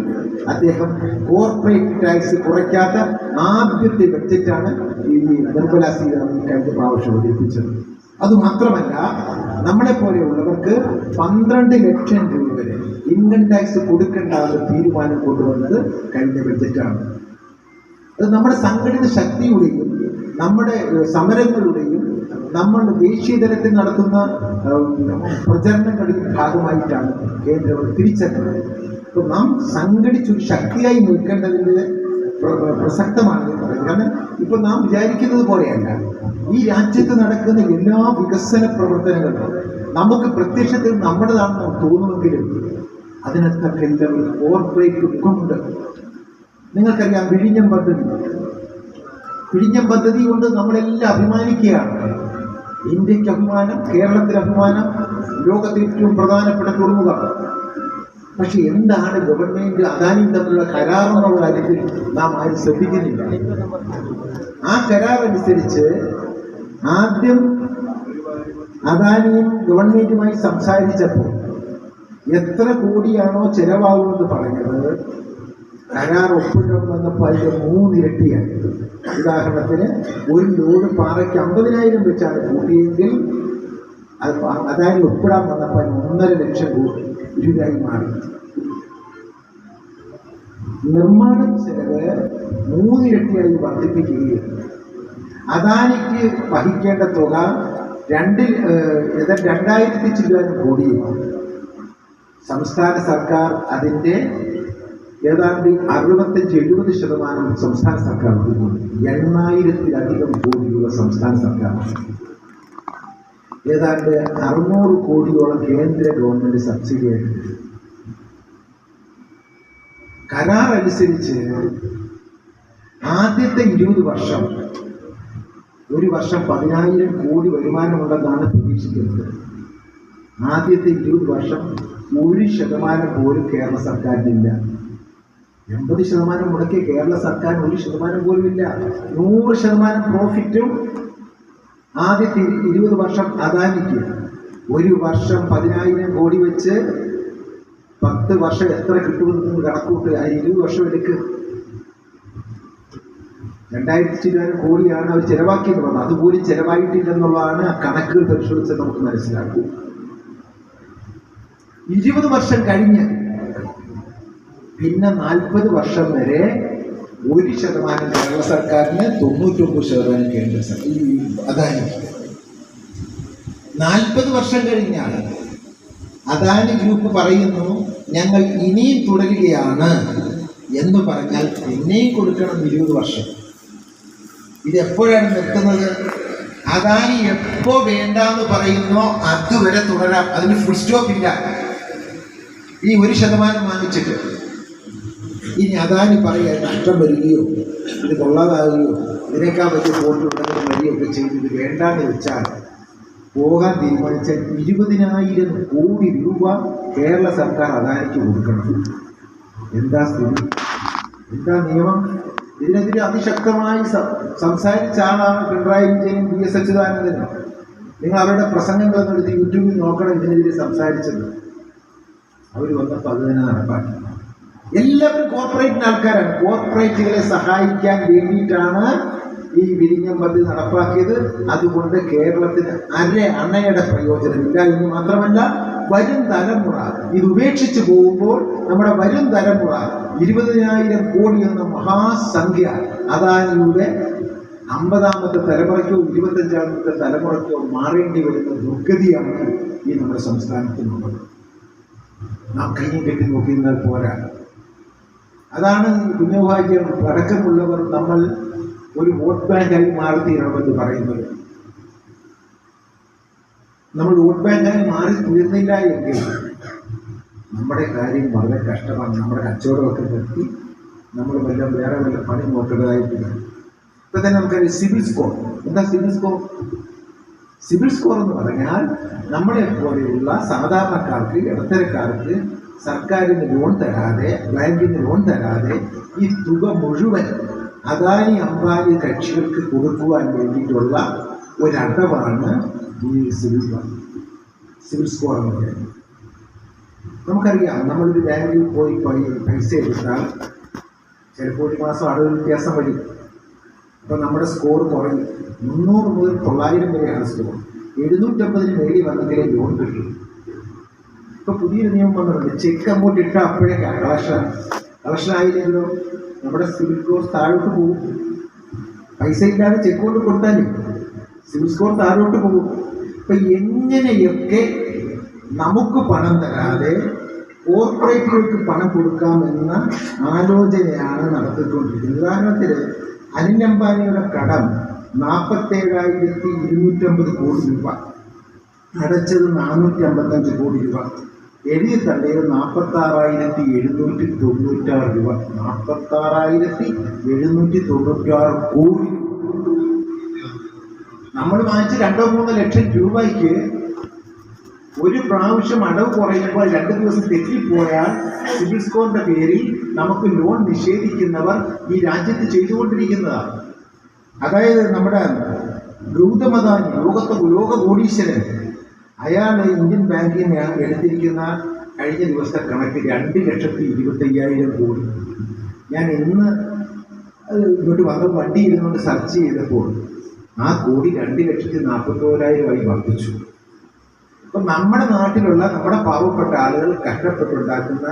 അദ്ദേഹം കോർപ്പറേറ്റ് ടാക്സ് കുറയ്ക്കാത്ത ആദ്യത്തെ ബഡ്ജറ്റാണ് ഈ നിർമ്മലാ സീതാരാമൻ കഴിഞ്ഞ പ്രാവശ്യം അവതരിപ്പിച്ചത്. അതുമാത്രമല്ല, നമ്മളെപ്പോലെയുള്ളവർക്ക് 12 ലക്ഷം രൂപ വരെ ഇൻകം ടാക്സ് കൊടുക്കേണ്ടെന്ന് തീരുമാനം കൊണ്ടുവന്നത് കഴിഞ്ഞ ബഡ്ജറ്റാണ്. അത് നമ്മുടെ സംഘടിത ശക്തിയുടെയും നമ്മുടെ സമരങ്ങളുടെയും നമ്മൾ ദേശീയ തലത്തിൽ നടത്തുന്ന പ്രചരണങ്ങളുടെയും ഭാഗമായിട്ടാണ് കേന്ദ്രം തിരിച്ചറിഞ്ഞത്. അപ്പോൾ നാം സംഘടിച്ചൊരു ശക്തിയായി നിൽക്കേണ്ടതിൻ്റെ പ്രസക്തമാണ് പറയുന്നത്. കാരണം ഇപ്പൊ നാം വിചാരിക്കുന്നത് പോലെയല്ല, ഈ രാജ്യത്ത് നടക്കുന്ന എല്ലാ വികസന പ്രവർത്തനങ്ങളും നമുക്ക് പ്രത്യക്ഷത്തിൽ നമ്മുടേതാണെന്ന് തോന്നുമെങ്കിലും അതിനൊക്കെ എല്ലാവരും കോർപ്പറേറ്റ് കൊണ്ട്. നിങ്ങൾക്കറിയാം, വിഴിഞ്ഞം പദ്ധതി കൊണ്ട് നമ്മളെല്ലാം അഭിമാനിക്കുകയാണ്. ഇന്ത്യക്ക് അഭിമാനം, കേരളത്തിന് അഭിമാനം, ലോകത്തെ ഏറ്റവും പ്രധാനപ്പെട്ട തുറമുഖം. പക്ഷെ എന്താണ് ഗവൺമെന്റ് അദാനിയും തമ്മിലുള്ള കരാർ എന്നുള്ള കാര്യത്തിൽ നാം ആരും ശ്രദ്ധിക്കുന്നില്ല. ആ കരാർ അനുസരിച്ച് ആദ്യം അദാനിയും ഗവൺമെന്റുമായി സംസാരിച്ചപ്പോൾ എത്ര കോടിയാണോ ചെലവാകുമെന്ന് പറഞ്ഞത്, കരാർ ഒപ്പിടം വന്നപ്പോൾ അതിന്റെ 3 ഇരട്ടിയായി. ഉദാഹരണത്തിന്, ഒരു ലോഡ് പാറയ്ക്ക് 50,000 വെച്ചാണ് കൂട്ടിയെങ്കിൽ അദാനി ഒപ്പിടാൻ വന്നപ്പോൾ 1.5 ലക്ഷം രൂപയായി മാറി. നിർമ്മാണ ചെലവ് 3 ഇരട്ടിയായി വർദ്ധിപ്പിക്കുകയും അദാനിക്ക് വഹിക്കേണ്ട തുക 2000 ചില്ലാനും കോടിയുമാണ്. സംസ്ഥാന സർക്കാർ അതിൻ്റെ ഏതാണ്ട് 65-70% സംസ്ഥാന സർക്കാർ വഹിക്കുന്നു. 8000-ലധികം കോടി രൂപ സംസ്ഥാന സർക്കാർ, ഏതാണ്ട് 600 കോടിയോളം കേന്ദ്ര ഗവൺമെന്റ് സബ്സിഡി ആയിട്ടുണ്ട്. കരാർ അനുസരിച്ച് ആദ്യത്തെ 20 വർഷം ഒരു വർഷം 10,000 കോടി വരുമാനമുണ്ടെന്നാണ് പ്രതീക്ഷിക്കുന്നത്. ആദ്യത്തെ 20 വർഷം 1% പോലും കേരള സർക്കാരിനില്ല. 80% മുടക്കിയ കേരള സർക്കാർ 1% പോലും ഇല്ല. 100% പ്രോഫിറ്റും ആദ്യത്തെ 20 വർഷം അദാനിക്ക്. ഒരു വർഷം 10,000 കോടി വെച്ച് 10 വർഷം എത്ര കിട്ടുമെന്ന് കണക്കൂട്ട്. അതിന് 20 വർഷം എടുക്കുക. 2000 കോടിയാണ് അവർ ചെലവാക്കിയെന്ന് പറഞ്ഞത്. അതുപോലും ചെലവായിട്ടില്ലെന്നുള്ളതാണ് കണക്കുകൾ പരിശോധിച്ച് നമുക്ക് മനസ്സിലാക്കൂ. 20 വർഷം കഴിഞ്ഞ് പിന്നെ 40 വർഷം വരെ 1% കേരള സർക്കാരിന്, 99% കേന്ദ്ര സർക്കാർ അദാനിക്ക്. 40 വർഷം കഴിഞ്ഞാണ് അദാനി ഗ്രൂപ്പ് പറയുന്നു ഞങ്ങൾ ഇനിയും തുടരുകയാണ് എന്ന് പറഞ്ഞാൽ പിന്നെയും കൊടുക്കണം 20 വർഷം. ഇത് എപ്പോഴാണ് നിർത്തുന്നത്? അദാനി എപ്പോ വേണ്ടാന്ന് പറയുന്നോ അതുവരെ തുടരാം. അതിന് ഫുൾ സ്റ്റോപ്പ് ഇല്ല. ഈ 1% വാങ്ങിച്ചിട്ട് ഇനി അദാനി പറയുക നഷ്ടം വരികയോ ഇത് കൊള്ളാതാവുകയോ ഇതിനേക്കാൾ വലിയ ഫോട്ടോ വരികയൊക്കെ ചെയ്ത് ഇത് വേണ്ടാന്ന് വെച്ചാൽ പോകാൻ തീരുമാനിച്ച 20,000 കോടി രൂപ കേരള സർക്കാർ അദാനിക്ക് കൊടുക്കണം. എന്താ സ്ഥിതി? എന്താ നിയമം? ഇതിനെതിരെ അതിശക്തമായി സംസാരിച്ച ആളാണ് പിണറായി വിജയനും VS അച്യുതാനന്ദനും. നിങ്ങൾ അവരുടെ പ്രസംഗങ്ങളൊന്നും എടുത്ത് യൂട്യൂബിൽ നോക്കണം. ഇതിനെതിരെ സംസാരിച്ചത് അവർ വന്നപ്പോൾ അത് തന്നെ നടപ്പാക്കി. എല്ലാവരും കോർപ്പറേറ്റിന് ആൾക്കാരാണ്. കോർപ്പറേറ്റുകളെ സഹായിക്കാൻ വേണ്ടിയിട്ടാണ് ഈ വിഴിഞ്ഞം പദ്ധതി നടപ്പാക്കിയത്. അതുകൊണ്ട് കേരളത്തിന് അണയുടെ പ്രയോജനമില്ല എന്ന് മാത്രമല്ല, വരും തലമുറ ഇത് ഉപേക്ഷിച്ച് പോകുമ്പോൾ നമ്മുടെ വരും തലമുറ 20,000 കോടി എന്ന മഹാസംഖ്യ അദാനിയുടെ 50ാമത്തെ തലമുറയ്ക്കോ 25ാമത്തെ തലമുറയ്ക്കോ മാറേണ്ടി വരുന്ന ദുർഗതിയാണ് ഈ നമ്മുടെ സംസ്ഥാനത്തിനുള്ളത്. നാം കയ്യും കെട്ടി നോക്കിയിരുന്നാൽ പോരാ. അതാണ് കുഞ്ഞുഭാഗ്യം അടക്കമുള്ളവർ നമ്മൾ ഒരു വോട്ട് ബാങ്കായി മാറിത്തീരണമെന്ന് പറയുന്നത്. നമ്മൾ വോട്ട് ബാങ്കായി മാറി തീർന്നില്ല എങ്കിൽ നമ്മുടെ കാര്യം വളരെ കഷ്ടമാണ്. നമ്മുടെ കച്ചവടമൊക്കെ നിർത്തി നമ്മൾ വേറെ വല്ല പണി നോക്കേണ്ടതായിട്ടില്ല. ഇപ്പം തന്നെ നമുക്കറിയാം സിവിൽ സ്കോർ. എന്താ സിവിൽ സ്കോർ? സിവിൽ സ്കോർ എന്ന് പറഞ്ഞാൽ നമ്മളെ പോലെയുള്ള സാധാരണക്കാർക്ക്, ഇടത്തരക്കാർക്ക് സർക്കാരിന് ലോൺ തരാതെ, ബാങ്കിന് ലോൺ തരാതെ ഈ തുക മുഴുവൻ അദാനി അംബാനി കക്ഷികൾക്ക് കൊടുക്കുവാൻ വേണ്ടിയിട്ടുള്ള ഒരടവാണ് ഈ സിവിൽ സ്കോർ എന്ന് പറയുന്നത്. നമുക്കറിയാം, നമ്മളൊരു ബാങ്കിൽ പോയി പൈസ എടുത്താൽ ചിലപ്പോൾ ഒരു മാസം അടവ് വ്യത്യാസം വരും. അപ്പോൾ നമ്മുടെ സ്കോർ കുറയും. 300 മുതൽ 900 വരെയാണ് സ്കോർ. 750 മേടി വന്നെങ്കിലേ ലോൺ കിട്ടും. ഇപ്പോൾ പുതിയൊരു നിയമം വന്നിട്ടുണ്ട്. ചെക്ക് അങ്ങോട്ട് ഇട്ടാൽ അപ്പോഴേക്കാണ് കളക്ഷൻ ആയില്ലെങ്കിലോ നമ്മുടെ സിവിൽ സ്കോർ താഴോട്ട് പോകും. പൈസ ഇല്ലാതെ ചെക്ക് കൊണ്ട് കൊടുത്താലും സിവിൽ സ്കോർ താഴോട്ട് പോകും. അപ്പം എങ്ങനെയൊക്കെ നമുക്ക് പണം തരാതെ കോർപ്പറേറ്റുകൾക്ക് പണം കൊടുക്കാമെന്ന ആലോചനയാണ് നടത്തിക്കൊണ്ടിരിക്കുന്നത്. ഉദാഹരണത്തിന് അനിൽ അംബാനിയുടെ കടം 47,250 കോടി രൂപ, അടച്ചത് 455 കോടി രൂപ, എഴുതി തള്ളിയത് 46,796 രൂപ. 46,796 കോടി. നമ്മൾ വാങ്ങിച്ച് 2-3 ലക്ഷം രൂപയ്ക്ക് ഒരു പ്രാവശ്യം അടവ് കുറയുമ്പോൾ 2 ദിവസം തെറ്റിപ്പോയാൽ സിവിൽ സ്കോറിന്റെ പേരിൽ നമുക്ക് ലോൺ നിഷേധിക്കുന്നവർ ഈ രാജ്യത്ത് ചെയ്തുകൊണ്ടിരിക്കുന്നതാണ്. അതായത് നമ്മുടെ ഗൗതം അദാനി, ലോക കോടീശ്വരൻ, അയാൾ ഇന്ത്യൻ ബാങ്കിൽ നിന്ന് എടുത്തിരിക്കുന്ന കഴിഞ്ഞ ദിവസത്തെ കണക്ക് 2,25,000 കോടി. ഞാൻ ഇന്ന് ഇങ്ങോട്ട് വന്ന വണ്ടി ഇരുന്നുകൊണ്ട് സെർച്ച് ചെയ്തപ്പോൾ ആ കോടി 2,41,000 വർദ്ധിച്ചു. അപ്പം നമ്മുടെ നാട്ടിലുള്ള നമ്മുടെ പാവപ്പെട്ട ആളുകൾ കഷ്ടപ്പെട്ടുണ്ടാക്കുന്ന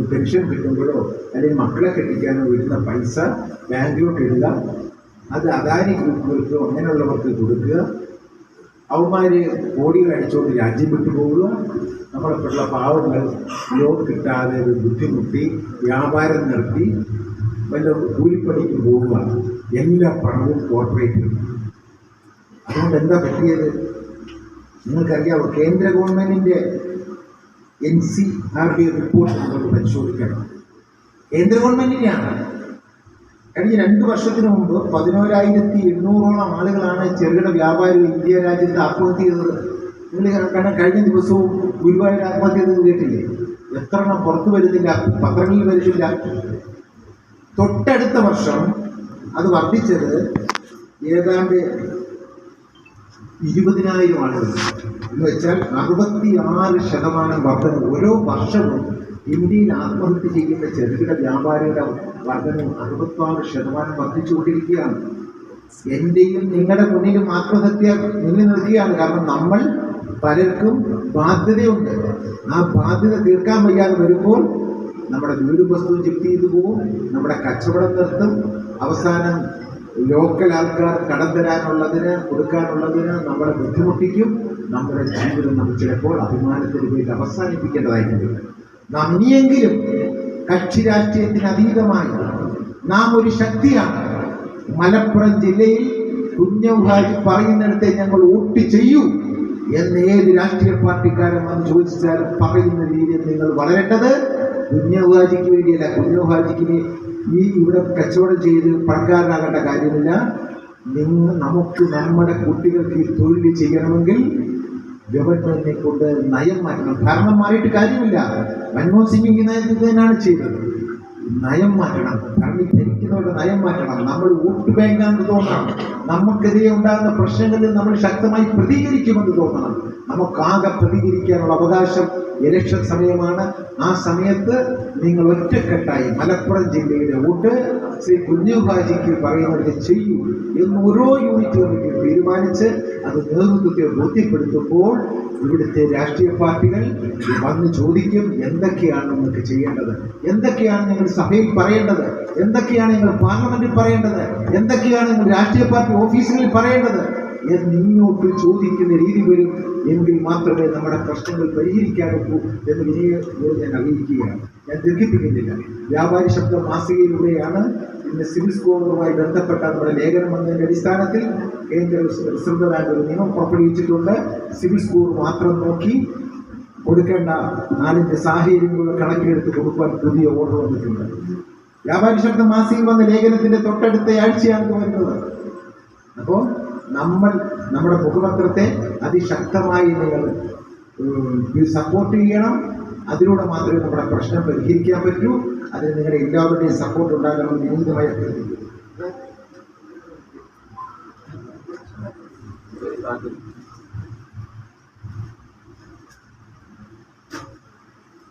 പെൻഷൻ കിട്ടുമ്പോഴോ അല്ലെങ്കിൽ മക്കളെ കെട്ടിക്കാനോ വരുന്ന പൈസ ബാങ്കിലോട്ട് ഇടുക, അത് അദാനി ഗ്രൂപ്പുകൾക്ക് അങ്ങനെയുള്ളവർക്ക് കൊടുക്കുക. അവന്മാർ കോടികൾ അടിച്ചുകൊണ്ട് രാജ്യം വിട്ടു പോവുക. നമ്മളെപ്പോഴുള്ള പാവങ്ങൾ ലോൺ കിട്ടാതെ ബുദ്ധിമുട്ടി വ്യാപാരം നടത്തി വല്ല കൂലിപ്പണിക്ക് പോവുക. എല്ലാ പണവും കോർപ്പറേറ്റ്. അതുകൊണ്ട് എന്താ പറ്റിയത്? നിങ്ങൾക്കറിയാമോ? കേന്ദ്ര ഗവൺമെൻറ്റിൻ്റെ NCRD റിപ്പോർട്ട് നമ്മൾ പരിശോധിക്കണം. കേന്ദ്ര ഗവൺമെൻറ്റിനെയാണ്. കഴിഞ്ഞ 2 വർഷത്തിന് മുമ്പ് 11,800ഓളം ആളുകളാണ് ചെറുകിട വ്യാപാരികൾ ഇന്ത്യ രാജ്യത്ത് ആത്മഹത്യ ചെയ്തത്. നിങ്ങൾ കാരണം കഴിഞ്ഞ ദിവസവും ഗുരുവായൂർ ആത്മഹത്യ ചെയ്തത് കേട്ടില്ലേ? എത്ര എണ്ണം പുറത്തു വരുന്നില്ല, പത്രങ്ങളിൽ വരുന്നില്ല. തൊട്ടടുത്ത വർഷം അത് വർദ്ധിച്ചത് ഏതാണ്ട് 20,000 ആളുകൾ. എന്ന് വെച്ചാൽ 66% വർധന. ഓരോ വർഷവും ഇന്ത്യയിൽ ആത്മഹത്യ ചെയ്യുന്ന ചെറുകിട വ്യാപാരികളുടെ വർധന 66% വർദ്ധിച്ചുകൊണ്ടിരിക്കുകയാണ്. എൻ്റെയും നിങ്ങളുടെ മുന്നിലും ആത്മഹത്യ മുന്നിൽ നിൽക്കുകയാണ്. കാരണം നമ്മൾ പലർക്കും ബാധ്യതയുണ്ട്. ആ ബാധ്യത തീർക്കാൻ വയ്യാതെ വരുമ്പോൾ നമ്മുടെ വീട് വസ്തു ജപ്തി ചെയ്തു പോകും, നമ്മുടെ കച്ചവടം നിർത്തും. അവസാനം ലോക്കൽ ആൾക്കാർ കടം തരാനുള്ളതിന് കൊടുക്കാനുള്ളതിന് നമ്മളെ ബുദ്ധിമുട്ടിക്കും. നമ്മുടെ ജീവിതം നമ്മൾ ചിലപ്പോൾ അഭിമാനത്തിന് വേണ്ടി അവസാനിപ്പിക്കേണ്ടതായിട്ടുണ്ട്. നാം ഇനിയെങ്കിലും കക്ഷി രാഷ്ട്രീയത്തിന് അതീതമായി നാം ഒരു ശക്തിയാണ്. മലപ്പുറം ജില്ലയിൽ കുഞ്ഞൗഹാജി പറയുന്നിടത്തെ ഞങ്ങൾ വോട്ട് ചെയ്യൂ എന്ന് ഏത് രാഷ്ട്രീയ പാർട്ടിക്കാരൻ വന്ന് ചോദിച്ചാലും പറയുന്ന രീതിയിൽ നിങ്ങൾ വളരേണ്ടത് കുഞ്ഞൗഹാജിക്ക് വേണ്ടിയല്ല. കുഞ്ഞൗഹാജിക്ക് ഇവിടെ കച്ചവടം ചെയ്ത് പണക്കാരനാകേണ്ട കാര്യമില്ല. നമുക്ക് നമ്മുടെ കുട്ടികൾക്ക് ഈ തൊഴിൽ ചെയ്യണമെങ്കിൽ ഗവൺമെന്റിനെ കൊണ്ട് നയം മാറ്റണം. ഭരണം മാറിയിട്ട് കാര്യമില്ല. മൻമോഹൻ സിംഗ് ഈ നയത്തിനാണ് ചെയ്തത്. നയം മാറ്റണം. ഭരണി ഭരിക്കുന്നവരുടെ നയം മാറ്റണം. നമ്മൾ വോട്ട് ബാങ്കാണെന്ന് തോന്നണം. നമുക്കെതിരെ ഉണ്ടാകുന്ന പ്രശ്നങ്ങളിൽ നമ്മൾ ശക്തമായി പ്രതികരിക്കുമെന്ന് തോന്നണം. നമുക്കാകെ പ്രതികരിക്കാനുള്ള അവകാശം ഇലക്ഷൻ സമയമാണ്. ആ സമയത്ത് നിങ്ങൾ ഒറ്റക്കെട്ടായി മലപ്പുറം ജില്ലയുടെ വോട്ട് ശ്രീ കുഞ്ഞൗഹാജിക്ക് പറയുന്നത് ചെയ്യൂ എന്ന് ഓരോ യൂണിറ്റുകളിലേക്ക് തീരുമാനിച്ച് അത് നേതൃത്വത്തെ ബോധ്യപ്പെടുത്തുമ്പോൾ ഇവിടുത്തെ രാഷ്ട്രീയ പാർട്ടികൾ വന്ന് ചോദിക്കും, എന്തൊക്കെയാണ് നിങ്ങൾക്ക് ചെയ്യേണ്ടത്, എന്തൊക്കെയാണ് നിങ്ങൾ സഭയിൽ പറയേണ്ടത്, എന്തൊക്കെയാണ് നിങ്ങൾ പാർലമെന്റിൽ പറയേണ്ടത്, എന്തൊക്കെയാണ് നിങ്ങൾ രാഷ്ട്രീയ പാർട്ടി ഓഫീസുകളിൽ പറയേണ്ടത് എന്നിങ്ങോട്ട് ചോദിക്കുന്ന രീതി വരും. എങ്കിൽ മാത്രമേ നമ്മുടെ പ്രശ്നങ്ങൾ പരിഹരിക്കാനൊക്കൂ എന്ന് വിനയോട് ഞാൻ അറിയിക്കുകയാണ്. ഞാൻ ദീർഘിപ്പിക്കുന്നില്ല. വ്യാപാരി ശബ്ദ മാസികയിലൂടെയാണ് ഇന്ന് സിവിൽ സ്കോറുമായി ബന്ധപ്പെട്ട നമ്മുടെ ലേഖനം വന്നതിൻ്റെ അടിസ്ഥാനത്തിൽ കേന്ദ്ര റിസർവ് ബാങ്ക് ഒരു നിയമം പുറപ്പെടുവിച്ചിട്ടുണ്ട്. സിവിൽ സ്കോർ മാത്രം നോക്കി കൊടുക്കേണ്ട 4 സാഹചര്യങ്ങളുടെ കണക്കിലെടുത്ത് കൊടുക്കാൻ പുതിയ ഓർഡർ വന്നിട്ടുണ്ട്. വ്യാപാരി ശബ്ദ മാസികയിൽ വന്ന ലേഖനത്തിൻ്റെ തൊട്ടടുത്ത ആഴ്ചയാണ് വരുന്നത്. അപ്പോൾ നമ്മുടെ മുഖപത്രത്തെ അതിശക്തമായി നിങ്ങൾ സപ്പോർട്ട് ചെയ്യണം. അതിലൂടെ മാത്രമേ നമ്മുടെ പ്രശ്നം പരിഹരിക്കാൻ പറ്റൂ. അതിന് നിങ്ങളുടെ എല്ലാവരുടെയും സപ്പോർട്ട് ഉണ്ടാകണമെന്ന് വിനീതമായി അഭ്യർത്ഥിക്കുന്നു.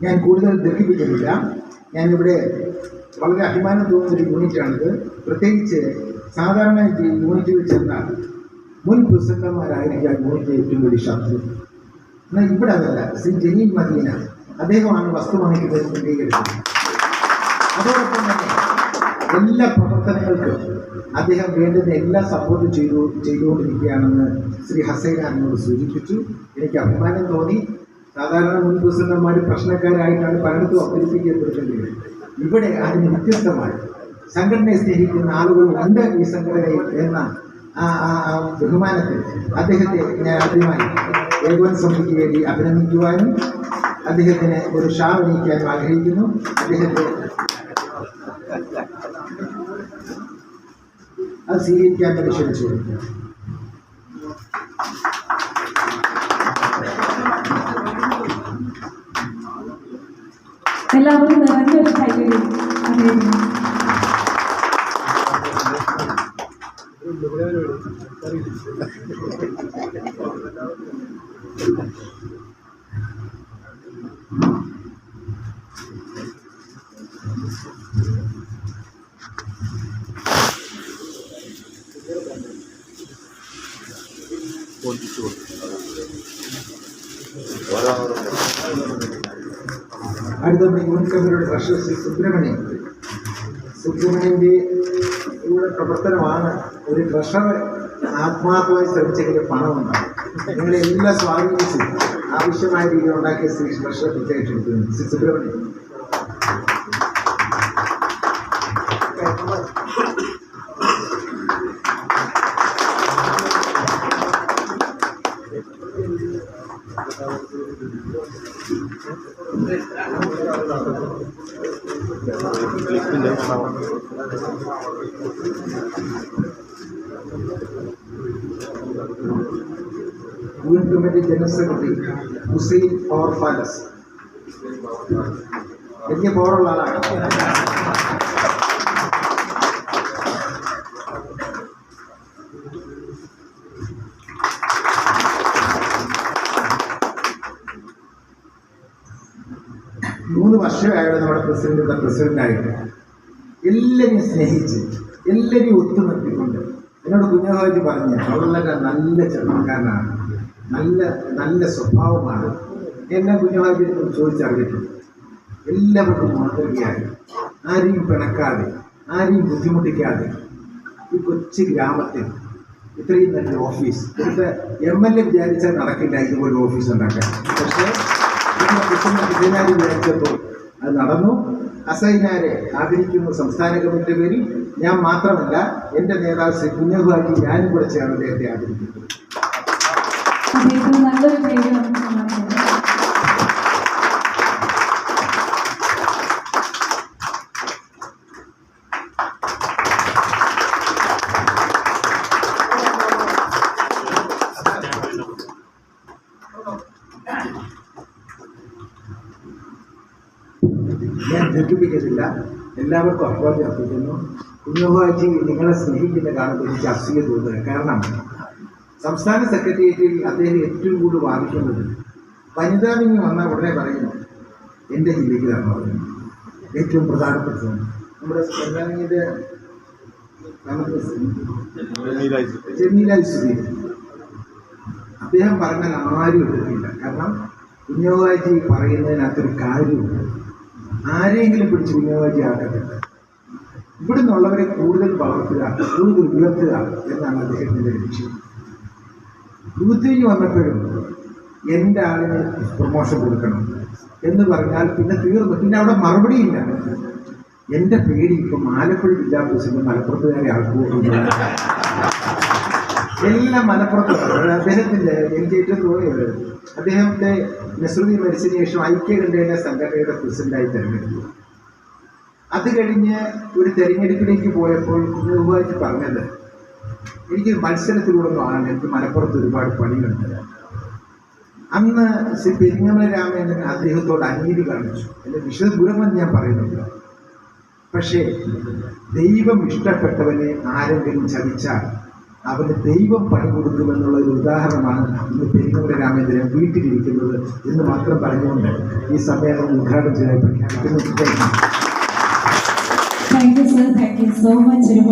ഞാൻ കൂടുതൽ ദീർഘിപ്പിക്കുന്നില്ല. ഞാനിവിടെ വളരെ അഭിമാനം തോന്നുന്നൊരു യൂണിറ്റാണിത്. പ്രത്യേകിച്ച് സാധാരണ യൂണിറ്റുകൾ ചെന്നാൽ മുൻ പ്രസിഡന്റുമാരായിരിക്കാൻ യൂണിറ്റ് ഏറ്റവും വലിയ ശത്രു. എന്നാൽ ഇവിടെ അതല്ല. ശ്രീ ജനീൻ മദീന അദ്ദേഹമാണ് വസ്തു വാങ്ങിക്കുന്നത് കേന്ദ്രീകരിച്ചത്. അതോടൊപ്പം തന്നെ എല്ലാ പ്രവർത്തനങ്ങൾക്കും അദ്ദേഹം വേണ്ടുന്ന എല്ലാ സപ്പോർട്ടും ചെയ്തുകൊണ്ടിരിക്കുകയാണെന്ന് ശ്രീ ഹസൈന എന്നോട് സൂചിപ്പിച്ചു. എനിക്ക് അഭിമാനം തോന്നി. സാധാരണ മുൻ പ്രസിഡന്റുമാർ പ്രശ്നക്കാരായിട്ടാണ് പലയിടത്തും അവതരിപ്പിക്കപ്പെടുന്നത്. ഇവിടെ അതിന് വ്യത്യസ്തമായി സംഘടനയെ സ്നേഹിക്കുന്ന ആളുകൾ ഉണ്ട് ഈ സംഘടനയിൽ എന്ന ബഹുമാനത്തിൽ അദ്ദേഹത്തെ ഞാൻ ആദ്യമായി ഏകോപന സമിതിക്ക് വേണ്ടി അഭിനന്ദിക്കുവാനും അദ്ദേഹത്തിന് ഒരു ഷാൾ അണിയിക്കാനും ആഗ്രഹിക്കുന്നു. അദ്ദേഹത്തെ അത് സ്വീകരിക്കാൻ വേണ്ടി ക്ഷണിച്ചു കൊടുക്കുക. എല്ലാവരും നിറഞ്ഞൊരു കൈകളിൽ അറിയുന്നു. അടുത്ത യൂണിറ്റ് കമ്മിറ്റിയുടെ ട്രഷറർ ശ്രീ സുബ്രഹ്മണ്യൻ്റെ കൂടെ പ്രവർത്തനമാണ് ഒരു ട്രഷറർ ആത്മാർത്ഥമായി ശ്രമിച്ചെങ്കിൽ പണമുണ്ടാകും. നിങ്ങളെല്ലാം സ്വാധീനിച്ച് ആവശ്യമായ രീതിയിൽ ഉണ്ടാക്കിയ ശ്രീ ട്രഷറെ പ്രത്യേകിച്ചെടുക്കുന്നു. Shri Subrahmanyam. Union committee general secretary Hussain power palace. വലിയ പവറുള്ള ആളാണ്. മൂന്ന് വർഷമായിട്ട് നമ്മുടെ പ്രസിഡന്റായിട്ട് എല്ലാവരെയും സ്നേഹിച്ച് എല്ലാവരെയും ഒത്തുനിർത്തിക്കൊണ്ട് എന്നോട് കുഞ്ഞാജി പറഞ്ഞ് അവളുടെ നല്ല ചെറുപ്പക്കാരനാണ്, നല്ല സ്വഭാവമാണ്. എന്നെ കുഞ്ഞാജിയെ ചോദിച്ചറിഞ്ഞിട്ടുണ്ട്. എല്ലാവർക്കും മാതൃകയായി, ആരെയും പിണക്കാതെ, ആരെയും ബുദ്ധിമുട്ടിക്കാതെ ഈ കൊച്ചു ഗ്രാമത്തിൽ ഇത്രയും നല്ല ഓഫീസ്, ഇവിടുത്തെ MLA വിചാരിച്ചാൽ നടക്കില്ല ഇതുപോലെ ഓഫീസ് ഉണ്ടാക്കാൻ. പക്ഷേ അസൈനാരെ വിചാരിച്ചപ്പോൾ അത് നടന്നു. അസൈനാരെ ആദരിക്കുന്നു സംസ്ഥാന കമ്മിറ്റിയുടെ പേരിൽ. ഞാൻ മാത്രമല്ല, എൻ്റെ നേതാവ് ശ്രീ കുഞ്ഞാജി ഞാനും കൂടെ ചേർന്ന് അദ്ദേഹത്തെ ആദരിക്കുന്നു. നല്ലൊരു പേര് നമുക്ക് ഞാൻ ദീർഘിപ്പിക്കുന്നില്ല. എല്ലാവർക്കും അഭിവാദ്യം അർപ്പിക്കുന്നു. കുഞ്ഞാജി നിങ്ങളെ സ്നേഹിക്കുന്ന കാണുമ്പോൾ എനിക്ക് അസൂയ തോന്നുന്നത്. കാരണം സംസ്ഥാന സെക്രട്ടേറിയറ്റിൽ അദ്ദേഹം ഏറ്റവും കൂടുതൽ വാദിക്കുന്നത് വനിതാ വിങ് വന്ന ഉടനെ പറയുന്നു എൻ്റെ ജില്ലയ്ക്ക് തരണം പറയുന്നു. ഏറ്റവും പ്രധാനപ്പെട്ടത് നമ്മുടെ വനിതാ വിങ്ങിൻ്റെ ജമീല സുധീർ അദ്ദേഹം പറഞ്ഞാൽ ആരും എടുക്കില്ല. കാരണം കുഞ്ഞാജി പറയുന്നതിനകത്തൊരു കാര്യമുണ്ട്. ആരെങ്കിലും പിടിച്ച് കുഞ്ഞാജി ആക്കത്തില്ല. ഇവിടെ നിന്നുള്ളവരെ കൂടുതൽ വളർത്തുക, കൂടുതൽ ഉയർത്തുക എന്നാണ് അദ്ദേഹത്തിൻ്റെ ലക്ഷ്യം. യൂത്ത് വിങ് വന്നപ്പോഴും എൻ്റെ ആളിന് പ്രൊമോഷൻ കൊടുക്കണം എന്ന് പറഞ്ഞാൽ പിന്നെ തീർന്നു. പിന്നെ അവിടെ മറുപടിയില്ല. എൻ്റെ പേടി ഇപ്പം ആലപ്പുഴ ജില്ലാ പ്രസിഡന്റ് മലപ്പുറത്തുകാരെ ആൾക്കൂടുന്നു. എല്ലാം മലപ്പുറത്തുണ്ട്. അദ്ദേഹത്തിൻ്റെ എനിക്ക് ഏറ്റവും തോന്നിയത് അദ്ദേഹത്തെ നസ്രുദ്ദീൻ മരിച്ചതിന് ശേഷം ഐക്യകണ്ഠേന സംഘടനയുടെ പ്രസിഡന്റായി തിരഞ്ഞെടുത്തു. അത് കഴിഞ്ഞ് ഒരു തെരഞ്ഞെടുപ്പിലേക്ക് പോയപ്പോൾ കുഞ്ഞാജി പറഞ്ഞത് എനിക്ക് മത്സരത്തിലൂടെ ആണ്, എനിക്ക് മലപ്പുറത്ത് ഒരുപാട് പണിയുണ്ട്. അന്ന് ശ്രീ പെരിങ്ങമല രാമേന്ദ്രൻ അദ്ദേഹത്തോട് അനീതി കാണിച്ചു. എൻ്റെ വിശദപൂർവ്വം ഞാൻ പറയുന്നില്ല. പക്ഷേ ദൈവം ഇഷ്ടപ്പെട്ടവനെ ആരെങ്കിലും ചതിച്ചാൽ അവന് ദൈവം പണി കൊടുക്കുമെന്നുള്ള ഒരു ഉദാഹരണമാണ് ഇന്ന് പെരിങ്ങമല രാമേന്ദ്രൻ വീട്ടിലിരിക്കുന്നത് എന്ന് മാത്രം പറഞ്ഞുകൊണ്ട് ഈ സമ്മേളനം ഉദ്ഘാടനം ചെയ്യാൻ പ്രഖ്യാപിക്കുന്നു. Thank you sir, thank you so much.